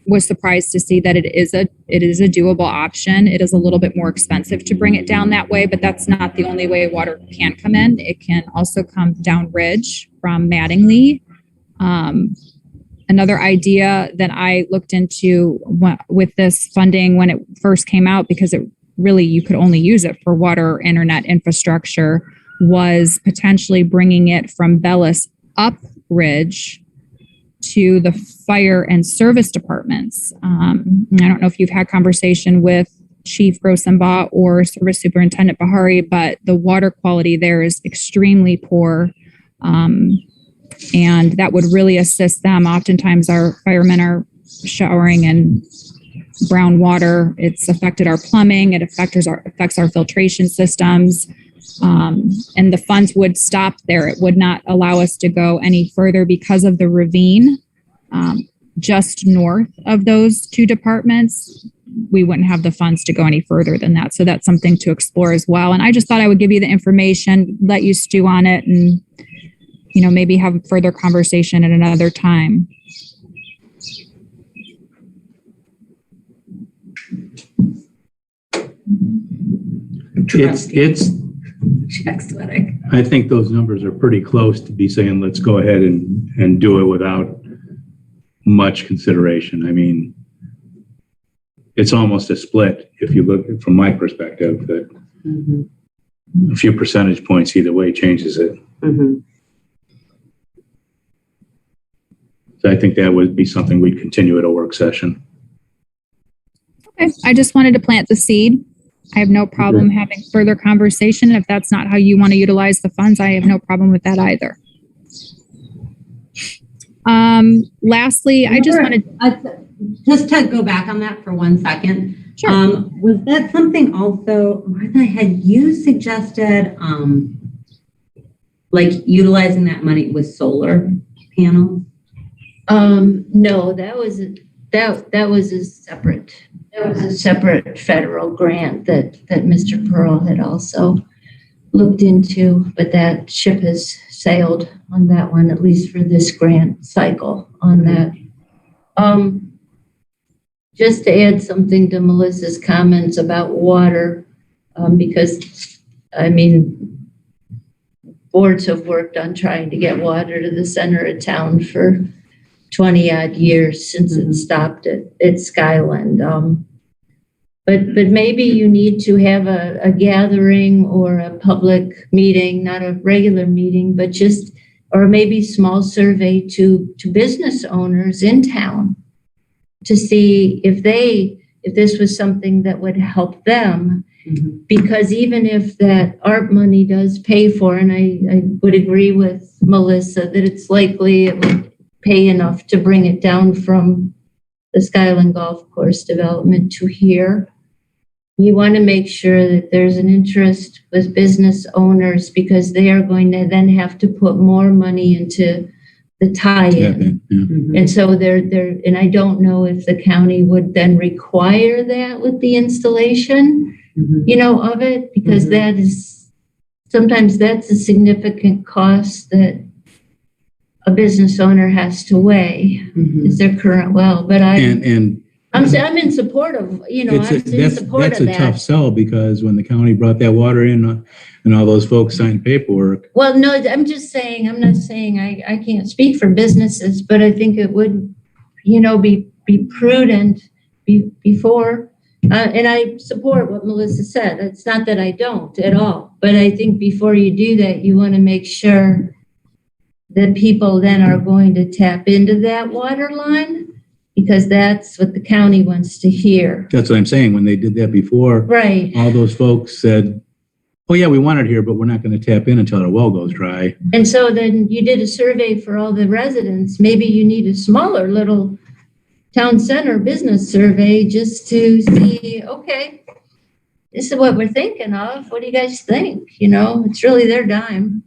Was surprised to see that it is a doable option. It is a little bit more expensive to bring it down that way, but that's not the only way water can come in. It can also come down ridge from Mattingly. Another idea that I looked into with this funding when it first came out, because it really you could only use it for water or internet infrastructure, was potentially bringing it from Bellis up Ridge to the fire and service departments. I don't know if you've had conversation with Chief Grossenbaugh or Service Superintendent Bahari, but the water quality there is extremely poor. And that would really assist them. Oftentimes our firemen are showering in brown water. It's affected our plumbing. It affects our filtration systems. And the funds would stop there. It would not allow us to go any further because of the ravine just north of those two departments. We wouldn't have the funds to go any further than that. So that's something to explore as well. And I just thought I would give you the information, let you stew on it, and maybe have a further conversation at another time. It's Check sweating. I think those numbers are pretty close to be saying, let's go ahead and do it without much consideration. I mean, it's almost a split if you look from my perspective, that a few percentage points either way changes it. So I think that would be something we'd continue at a work session. Okay, I just wanted to plant the seed. I have no problem having further conversation. If that's not how you want to utilize the funds, I have no problem with that either. Lastly, I just wanted just to go back on that for 1 second. Sure. Was that something also, Martha, had you suggested like utilizing that money with solar panels? No, that was a separate federal grant that Mr. Pearl had also looked into, but that ship has sailed on that one, at least for this grant cycle on that. Just to add something to Melissa's comments about water, because boards have worked on trying to get water to the center of town for 20 odd years since it stopped at Skyland. But maybe you need to have a gathering or a public meeting, not a regular meeting, but just, or maybe small survey to business owners in town to see if this was something that would help them. Because even if that ARP money does pay for, and I would agree with Melissa that it's likely it would pay enough to bring it down from the Skyland Golf Course development to here. You want to make sure that there's an interest with business owners, because they are going to then have to put more money into the tie-in. And so and I don't know if the county would then require that with the installation, of it, because that is, sometimes that's a significant cost that a business owner has to weigh, is their current well. But I'm in support of, that's a tough sell, because when the county brought that water in and all those folks signed paperwork. Well, no, I'm just saying, I'm not saying I can't speak for businesses, but I think it would, be prudent before. And I support what Melissa said. It's not that I don't at all, but I think before you do that, you want to make sure that people then are going to tap into that water line, because that's what the county wants to hear. That's what I'm saying. When they did that before, right, all those folks said, oh yeah, we want it here, but we're not going to tap in until our well goes dry. And so then you did a survey for all the residents. Maybe you need a smaller little town center business survey just to see, okay, this is what we're thinking of. What do you guys think? It's really their dime.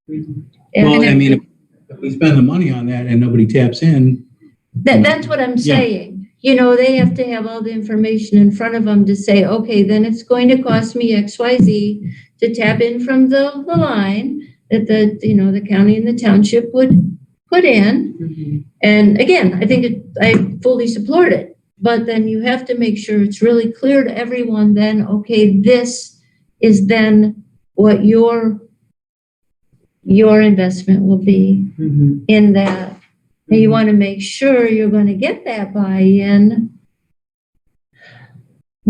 Well, if we spend the money on that and nobody taps in. That's what I'm saying. They have to have all the information in front of them to say, okay, then it's going to cost me XYZ to tap in from the line that the county and the township would put in. And again, I think I fully support it, but then you have to make sure it's really clear to everyone then, okay, this is then what your investment will be in that. And you want to make sure you're going to get that buy-in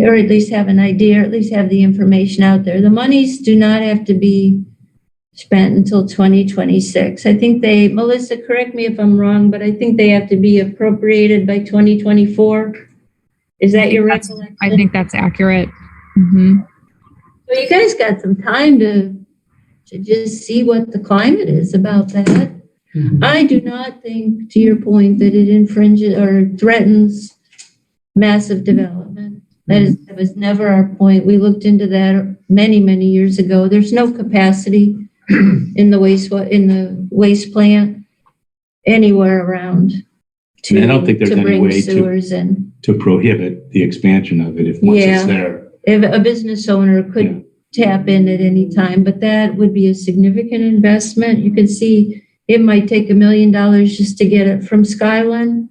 or at least have an idea, or at least have the information out there. The monies do not have to be spent until 2026. I think Melissa, correct me if I'm wrong, but I think they have to be appropriated by 2024. Is that your recollection? I think that's accurate. Mhm. So you guys got some time to just see what the climate is about that. I do not think, to your point, that it infringes or threatens massive development. That was never our point. We looked into that many, many years ago. There's no capacity in the waste plant anywhere around And I don't think there's to any bring way sewers in. to prohibit the expansion of it if once it's there. If a business owner could tap in at any time, but that would be a significant investment. You can see it might take $1 million just to get it from Skyline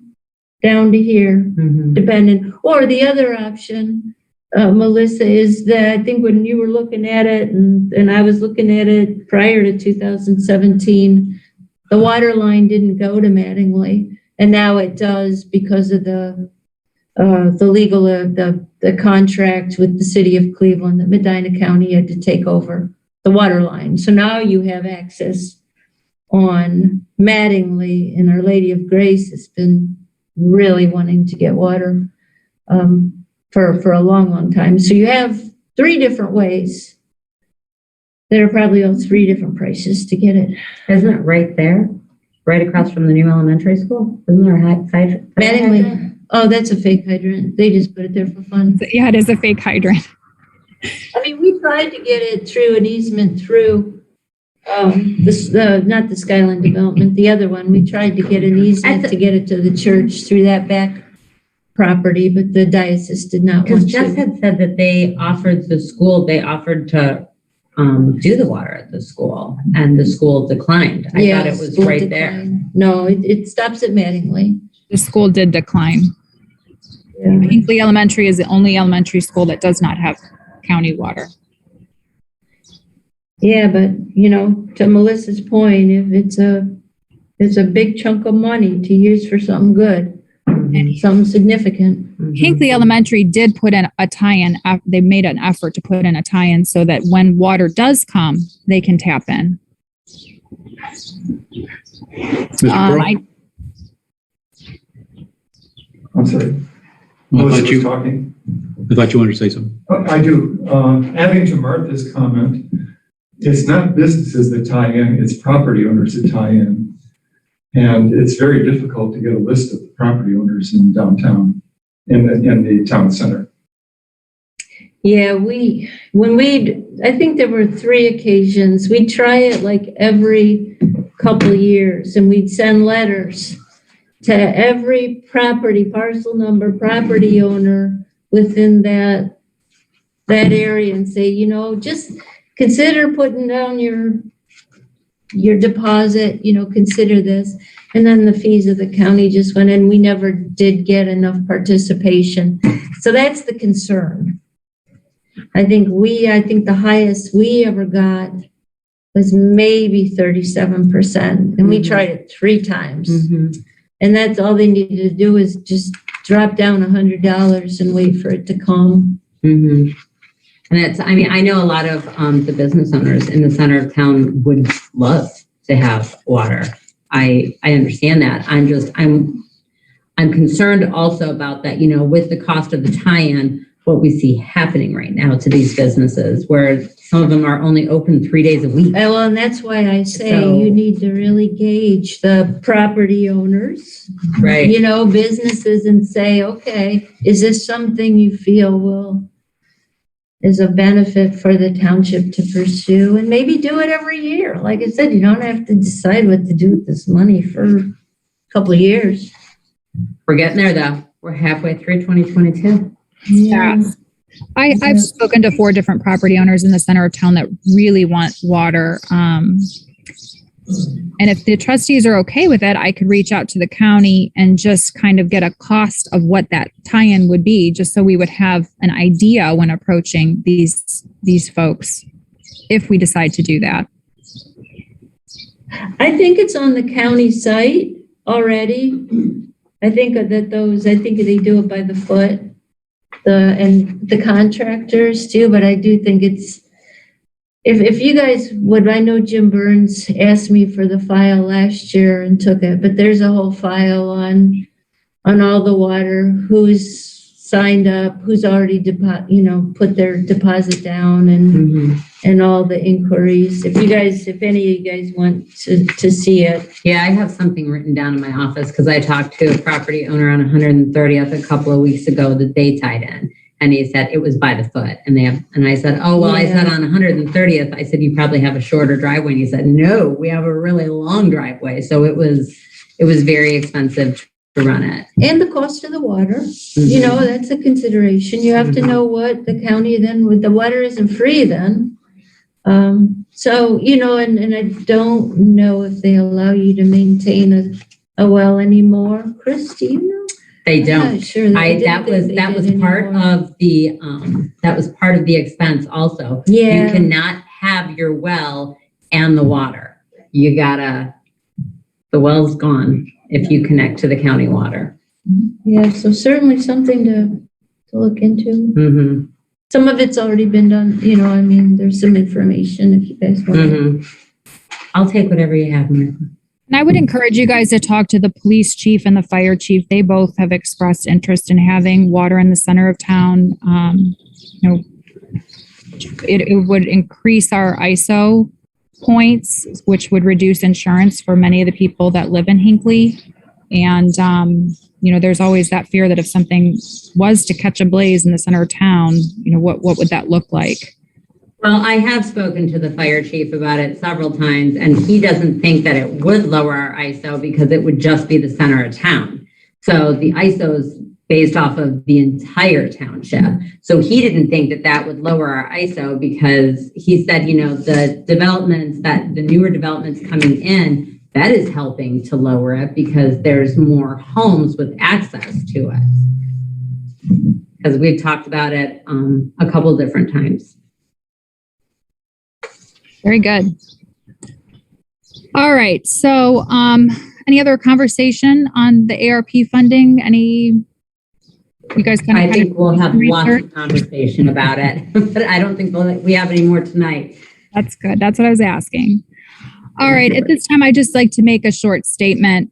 down to here, depending. Or the other option, Melissa, is that I think when you were looking at it and I was looking at it prior to 2017, the water line didn't go to Mattingly, and now it does because of the contract with the city of Cleveland that Medina County had to take over the water line. So now you have access on Mattingly, and Our Lady of Grace has been really wanting to get water for a long, long time. So you have 3 different ways. There are probably all 3 different prices to get it. Isn't it right there? Right across from the new elementary school? Isn't there a hydrant? Mattingly. Oh, that's a fake hydrant. They just put it there for fun. Yeah, it is a fake hydrant. I mean, we tried to get it through an easement through not the Skyline development, the other one. We tried to get an easement to get it to the church through that back property, but the diocese did not Because want Jess to. had said that they offered to do the water at the school, and the school declined. I thought it was school right decline. there. No, it stops at Mattingly. The school did decline. Yeah. Hinckley Elementary is the only elementary school that does not have county water. Yeah, but to Melissa's point, if it's a big chunk of money to use for something good, something significant. Hinckley Elementary did put in a tie-in. They made an effort to put in a tie-in so that when water does come, they can tap in. I'm sorry. Well, I Melissa thought was you talking. wanted to say something. I do. Adding to Martha's comment, it's not businesses that tie in, it's property owners that tie in. And it's very difficult to get a list of the property owners in downtown, in the town center. Yeah, I think there were 3 occasions. We'd try it like every couple of years, and we'd send letters to every parcel number, property owner within that area and say, just consider putting down your deposit, consider this. And then the fees of the county just went in. We never did get enough participation. So that's the concern. I think the highest we ever got was maybe 37%. And we tried it 3 times. And that's all they needed to do is just drop down $100 and wait for it to come. And I know a lot of the business owners in the center of town would love to have water. I understand that. I'm concerned also about that, with the cost of the tie-in, what we see happening right now to these businesses, where some of them are only open 3 days a week. Well, and that's why I say you need to really gauge the property owners, right? Businesses, and say, okay, is this something you feel is a benefit for the township to pursue, and maybe do it every year. Like I said, you don't have to decide what to do with this money for a couple of years. We're getting there though. We're halfway through 2022. Yeah. I've spoken to 4 different property owners in the center of town that really want water. And if the trustees are okay with it, I could reach out to the county and just kind of get a cost of what that tie-in would be, just so we would have an idea when approaching these folks, if we decide to do that. I think it's on the county site already. I think they do it by the foot. the contractors too, but I do think it's, if you guys would, I know Jim Burns asked me for the file last year and took it, but there's a whole file on all the water, who's signed up, who's already put their deposit down and all the inquiries. If any of you guys want to see it. Yeah, I have something written down in my office because I talked to a property owner on 130th a couple of weeks ago that they tied in. And he said it was by the foot. And I said, oh, well, I said on 130th, I said, you probably have a shorter driveway. And he said, no, we have a really long driveway. So it was very expensive to run it. And the cost of the water, that's a consideration. You have to know what the county then, with the water isn't free then. So, and I don't know if they allow you to maintain a well anymore. Chris, do you know? They don't. I'm not sure that was part of the expense also. Yeah. You cannot have your well and the water. The well's gone if you connect to the county water. Yeah, so certainly something to look into. Mm-hmm. Some of it's already been done, there's some information if you guys want. Mm-hmm. I'll take whatever you have, Martha. And I would encourage you guys to talk to the police chief and the fire chief. They both have expressed interest in having water in the center of town. It would increase our ISO points, which would reduce insurance for many of the people that live in Hinckley. And, there's always that fear that if something was to catch a blaze in the center of town, what would that look like? Well, I have spoken to the fire chief about it several times, and he doesn't think that it would lower our ISO because it would just be the center of town. So the ISO is based off of the entire township. So he didn't think that would lower our ISO because he said, the newer developments coming in, that is helping to lower it because there's more homes with access to it. Because we've talked about it a couple different times. Very good. All right. So any other conversation on the ARP funding? You guys I think we'll have lots of conversation about it, but I don't think we have any more tonight. That's good. That's what I was asking. All right. At this time, I'd just like to make a short statement.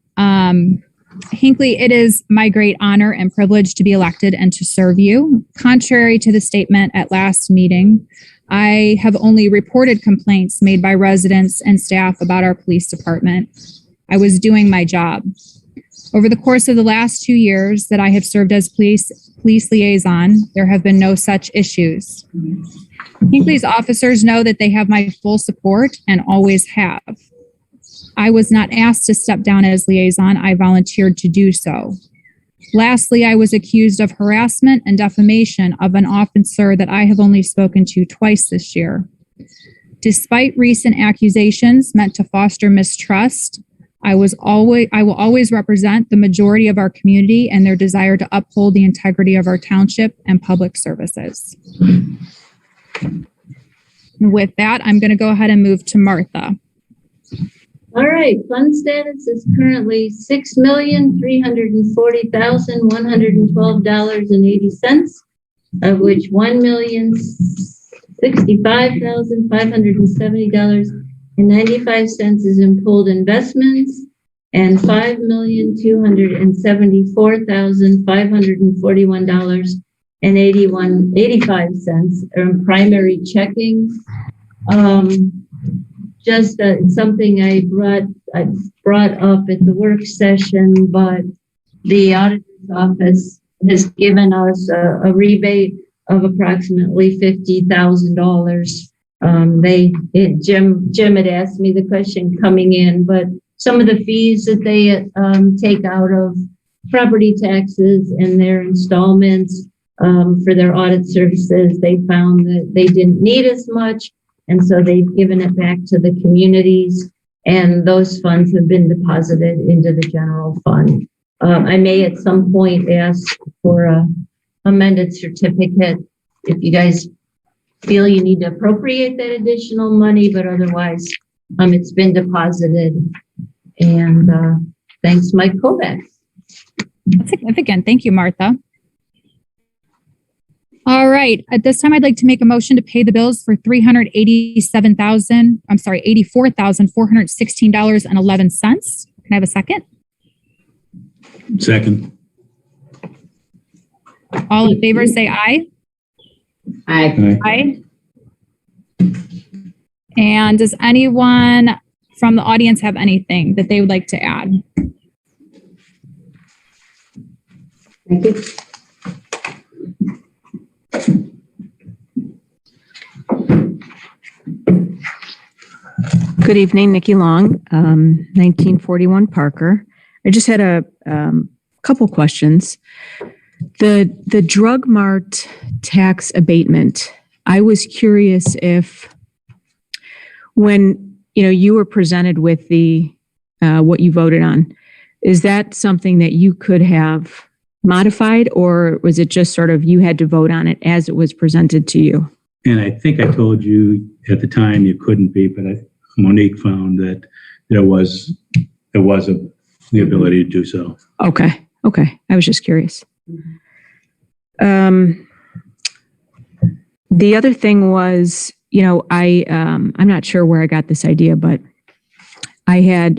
Hinckley, it is my great honor and privilege to be elected and to serve you. Contrary to the statement at last meeting, I have only reported complaints made by residents and staff about our police department. I was doing my job. Over the course of the last 2 years that I have served as police liaison, there have been no such issues. Hinckley's officers know that they have my full support and always have. I was not asked to step down as liaison. I volunteered to do so. Lastly, I was accused of harassment and defamation of an officer that I have only spoken to twice this year. Despite recent accusations meant to foster mistrust, I will always represent the majority of our community and their desire to uphold the integrity of our township and public services. With that, I'm going to go ahead and move to Martha. All right, fund status is currently $6,340,112.80, of which $1,065,570.95 is in pooled investments, and $5,274,541.85 are in primary checking. Just something I brought up at the work session, but the auditor's office has given us a rebate of approximately $50,000. Jim had asked me the question coming in, but some of the fees that they take out of property taxes and their installments for their audit services, they found that they didn't need as much. And so they've given it back to the communities, and those funds have been deposited into the general fund. I may at some point ask for a amended certificate if you guys feel you need to appropriate that additional money, but otherwise it's been deposited. And thanks, Mike Kovacs. That's significant. Thank you, Martha. All right. At this time, I'd like to make a motion to pay the bills for $84,416.11. Can I have a second? Second. All in favor, say aye. Aye. Aye. And does anyone from the audience have anything that they would like to add? Thank you. Good evening, Nikki Long, 1941 Parker. I just had a couple questions. The Drug Mart tax abatement, I was curious if when you were presented with the what you voted on, is that something that you could have modified, or was it just sort of you had to vote on it as it was presented to you? And I think I told you at the time you couldn't be, but Monique found that there was the ability to do so. Okay. I was just curious. The other thing was, I'm not sure where I got this idea, but I had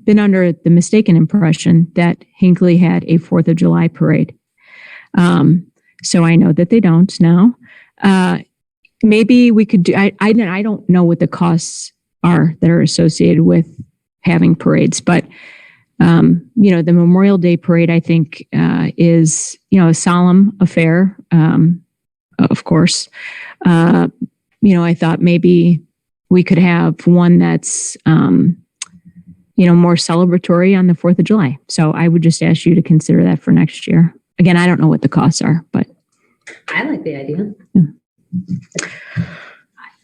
been under the mistaken impression that Hinckley had a 4th of July parade. So I know that they don't now. Maybe we could do, I don't know what the costs are that are associated with having parades, but the Memorial Day parade, I think, is, a solemn affair, of course. I thought maybe we could have one that's, more celebratory on the 4th of July. So I would just ask you to consider that for next year. Again, I don't know what the costs are, but. I like the idea. Yeah.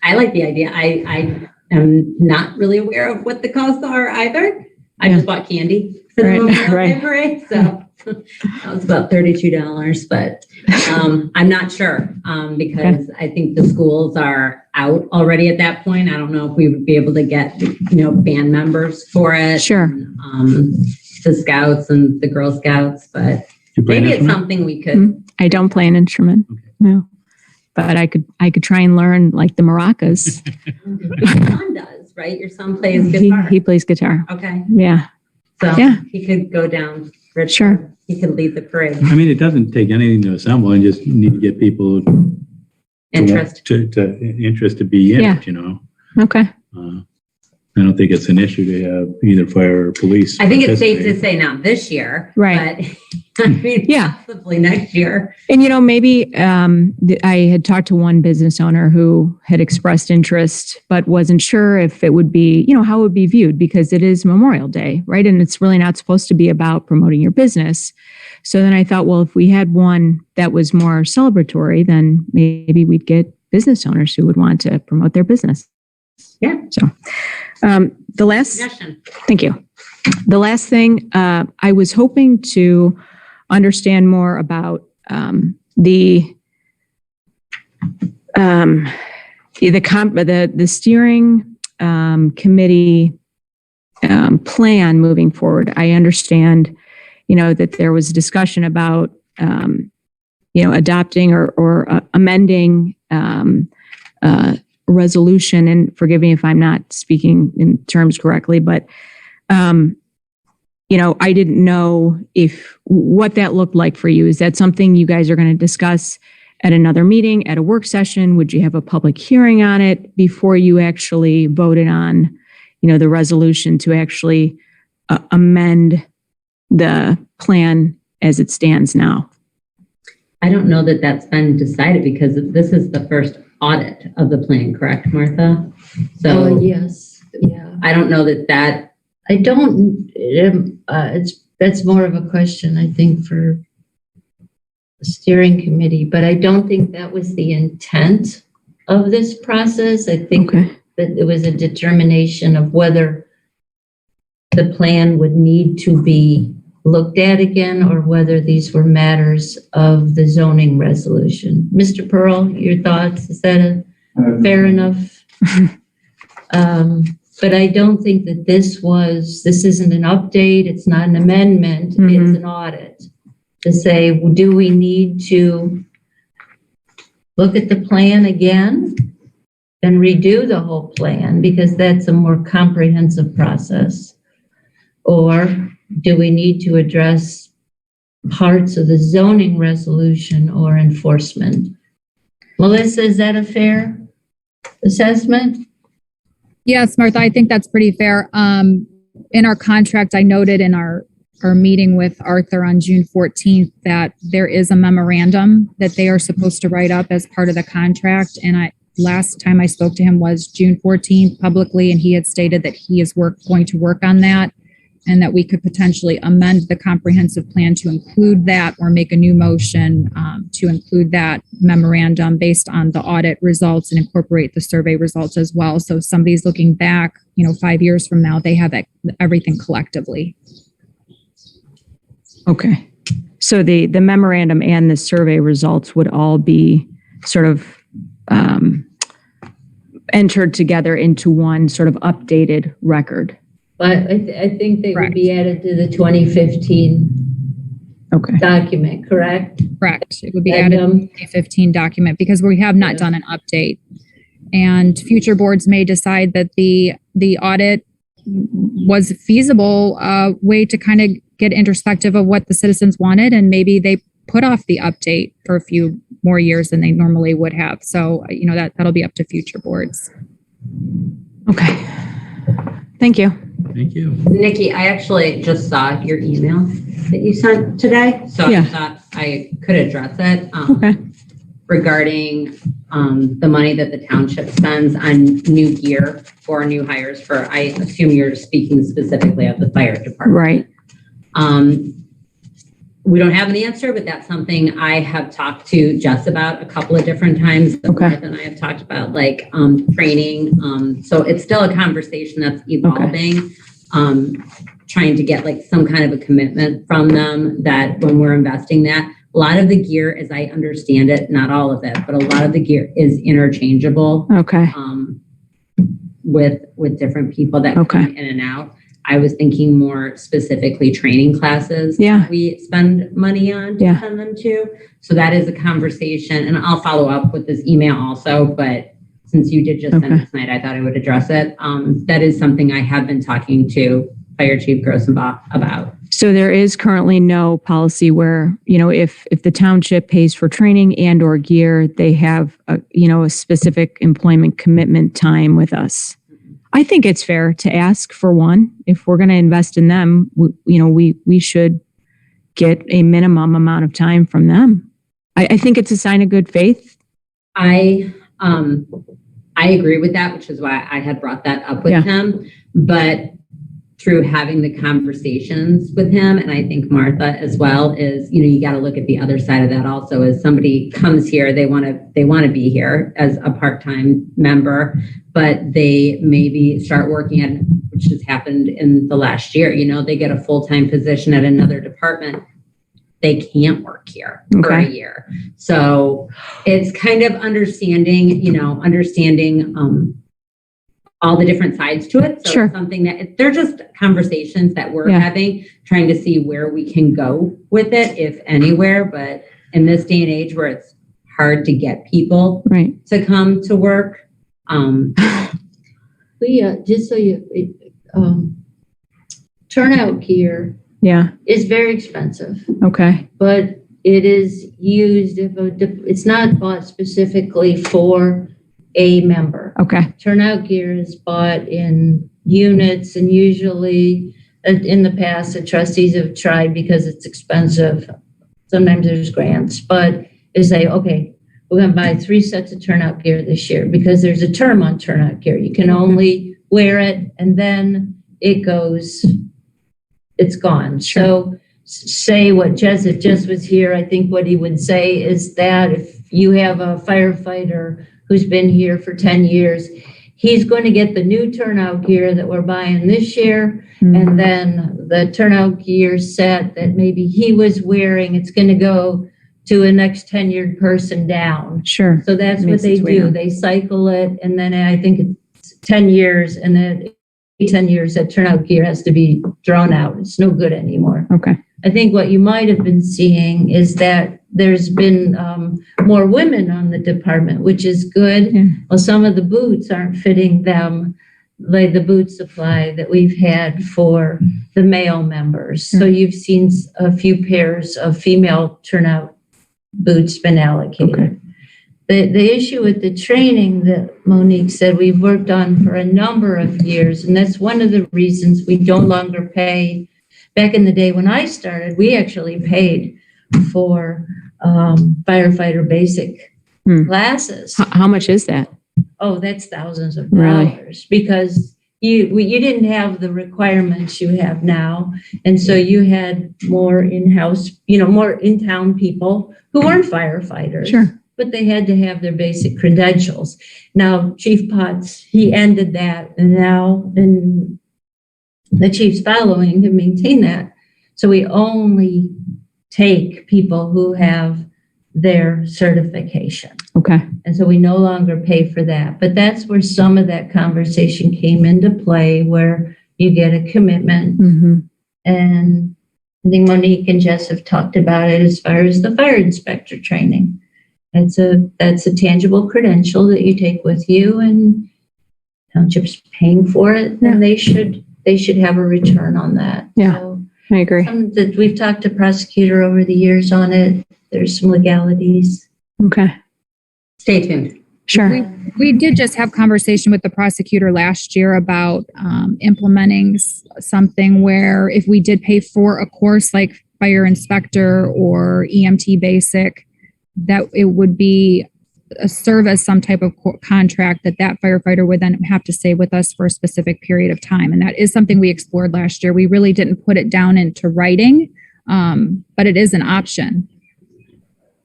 I like the idea. I am not really aware of what the costs are either. I just bought candy for the Memorial Day parade, so that was about $32. But I'm not sure because I think the schools are out already at that point. I don't know if we would be able to get band members for it. Sure. And, the Scouts and the Girl Scouts, but maybe it's something we could. I don't play an instrument. Okay. No. But I could try and learn like the maracas. Your son does, right? Your son plays guitar. He plays guitar. Okay. Yeah. So Yeah. he could go down. Richmond. Sure. He could lead the parade. I mean, it doesn't take anything to assemble, and just need to get people Interest. to interest to be in Yeah. it, Okay. I don't think it's an issue to have either fire or police. I think it's safe to participate. say not this year. Right. But I mean, Yeah. possibly next year. And, maybe I had talked to one business owner who had expressed interest, but wasn't sure if it would be, how it would be viewed because it is Memorial Day, right? And it's really not supposed to be about promoting your business. So then I thought, well, if we had one that was more celebratory, then maybe we'd get business owners who would want to promote their business. Yeah. So Suggestion. thank you. The last thing, I was hoping to understand more about the steering committee plan moving forward. I understand, that there was discussion about, adopting or amending resolution, and forgive me if I'm not speaking in terms correctly, but I didn't know what that looked like for you. Is that something you guys are going to discuss at another meeting, at a work session? Would you have a public hearing on it before you actually voted on, the resolution to actually amend the plan as it stands now? I don't know that that's been decided because this is the first audit of the plan, correct, Martha? So Yes, yeah. I don't know that. I don't, that's more of a question, I think, for the steering committee, but I don't think that was the intent of this process. I think Okay. that it was a determination of whether the plan would need to be looked at again or whether these were matters of the zoning resolution. Mr. Pearl, your thoughts? Is that fair enough? But I don't think that this isn't an update. It's not an amendment. Mm-hmm. It's an audit to say, do we need to look at the plan again and redo the whole plan because that's a more comprehensive process? Or do we need to address parts of the zoning resolution or enforcement? Melissa, is that a fair assessment? Yes, Martha, I think that's pretty fair. In our contract, I noted in our meeting with Arthur on June 14th that there is a memorandum that they are supposed to write up as part of the contract. And last time I spoke to him was June 14th publicly, and he had stated that he is going to work on that and that we could potentially amend the comprehensive plan to include that or make a new motion to include that memorandum based on the audit results and incorporate the survey results as well. So if somebody's looking back, 5 years from now, they have everything collectively. Okay. So the memorandum and the survey results would all be sort of entered together into one sort of updated record. But I think they Correct. would be added to the 2015 Okay. document, correct? Correct. It would be added to the 2015 document because we have not done an update. And future boards may decide that the audit was a feasible way to kind of get introspective of what the citizens wanted, and maybe they put off the update for a few more years than they normally would have. So, that'll be up to future boards. Okay. Thank you. Thank you. Nikki, I actually just saw your email that you sent today, so Yeah. I thought I could address it. Okay. Regarding the money that the township spends on new gear for new hires for, I assume you're speaking specifically of the fire department. Right. We don't have an answer, but that's something I have talked to Jess about a couple of different times. Okay. Martha and I have talked about training. So it's still a conversation that's evolving. Trying to get some kind of a commitment from them that when we're investing that, a lot of the gear, as I understand it, not all of it, but a lot of the gear is interchangeable Okay. with different people that Okay. come in and out. I was thinking more specifically training classes. Yeah. We spend money on to Yeah. send them to. So that is a conversation, and I'll follow up with this email also, but since you did just send it tonight, I thought I would address it. That is something I have been talking to Fire Chief Grossenbach about. So there is currently no policy where, if the township pays for training and or gear, they have a specific employment commitment time with us. I think it's fair to ask for one. If we're going to invest in them, we should get a minimum amount of time from them. I think it's a sign of good faith. I agree with that, which is why I had brought that up with him. But through having the conversations with him, and I think Martha as well, is, you got to look at the other side of that also. As somebody comes here, they want to be here as a part-time member, but they maybe start working at, which has happened in the last year, they get a full-time position at another department. They can't work here for a year. So it's kind of understanding all the different sides to it. So Sure. it's something that they're just conversations that we're having, trying to see where we can go with it, if anywhere. But in this day and age where it's hard to get people to come to work. Just so turnout gear is very expensive. Okay. But it is used it's not bought specifically for a member. Okay. Turnout gear is bought in units, and usually in the past, the trustees have tried because it's expensive. Sometimes there's grants, but they say, okay, we're going to buy 3 sets of turnout gear this year because there's a term on turnout gear. You can only wear it and then it's gone. Sure. So say what if Jess was here, I think what he would say is that if you have a firefighter who's been here for 10 years, he's going to get the new turnout gear that we're buying this year. And then the turnout gear set that maybe he was wearing, it's going to go to a next tenured person down. Sure. So that's what they do. They cycle it. And then I think it's 10 years, and then 10 years that turnout gear has to be thrown out. It's no good anymore. Okay. I think what you might have been seeing is that there's been more women on the department, which is good. Yeah. Well, some of the boots aren't fitting them, like the boot supply that we've had for the male members. So you've seen a few pairs of female turnout boots been allocated. Okay. The issue with the training that Monique said we've worked on for a number of years, and that's one of the reasons we no longer pay. Back in the day when I started, we actually paid for firefighter basic classes. How much is that? Oh, that's thousands of Really? dollars because you didn't have the requirements you have now. And so you had more in-house, more in-town people who weren't firefighters. Sure. But they had to have their basic credentials. Now, Chief Potts, he ended that, and now the chiefs following have maintained that. So we only take people who have their certification. Okay. And so we no longer pay for that. But that's where some of that conversation came into play, where you get a commitment. Mm-hmm. And I think Monique and Jess have talked about it as far as the fire inspector training. That's a tangible credential that you take with you, and township's paying for it, and they should have a return on that. Yeah. So, I agree. that we've talked to prosecutor over the years on it. There's some legalities. Okay. Stay tuned. Sure. We did just have conversation with the prosecutor last year about implementing something where if we did pay for a course like fire inspector or EMT basic, that it would be serve as some type of contract that firefighter would then have to stay with us for a specific period of time. And that is something we explored last year. We really didn't put it down into writing, but it is an option.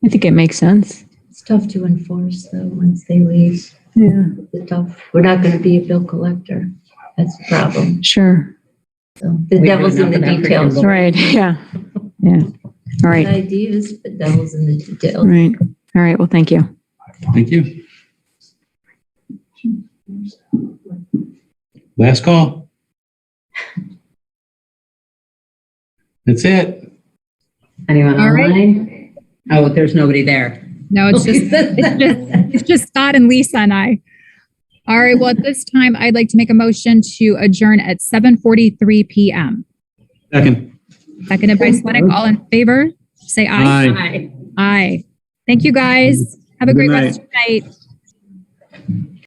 I think it makes sense. It's tough to enforce though once they leave. Yeah. It's tough. We're not going to be a bill collector. That's the problem. Sure. So the We devil's do in the enough for details. Kimball. Right. Yeah. Yeah. All right. Ideas, but devil's in the details. Right. All right. Well, thank you. Thank you. Last call. That's it. Anyone All right. online? Oh, there's nobody there. No, it's just Scott and Lisa and I. All right. Well, at this time, I'd like to make a motion to adjourn at 7:43 p.m. Second. Seconded by Sweattick. All in favor, say aye. Aye. Hi. Aye. Thank you, guys. Have a Good great night. rest of your night.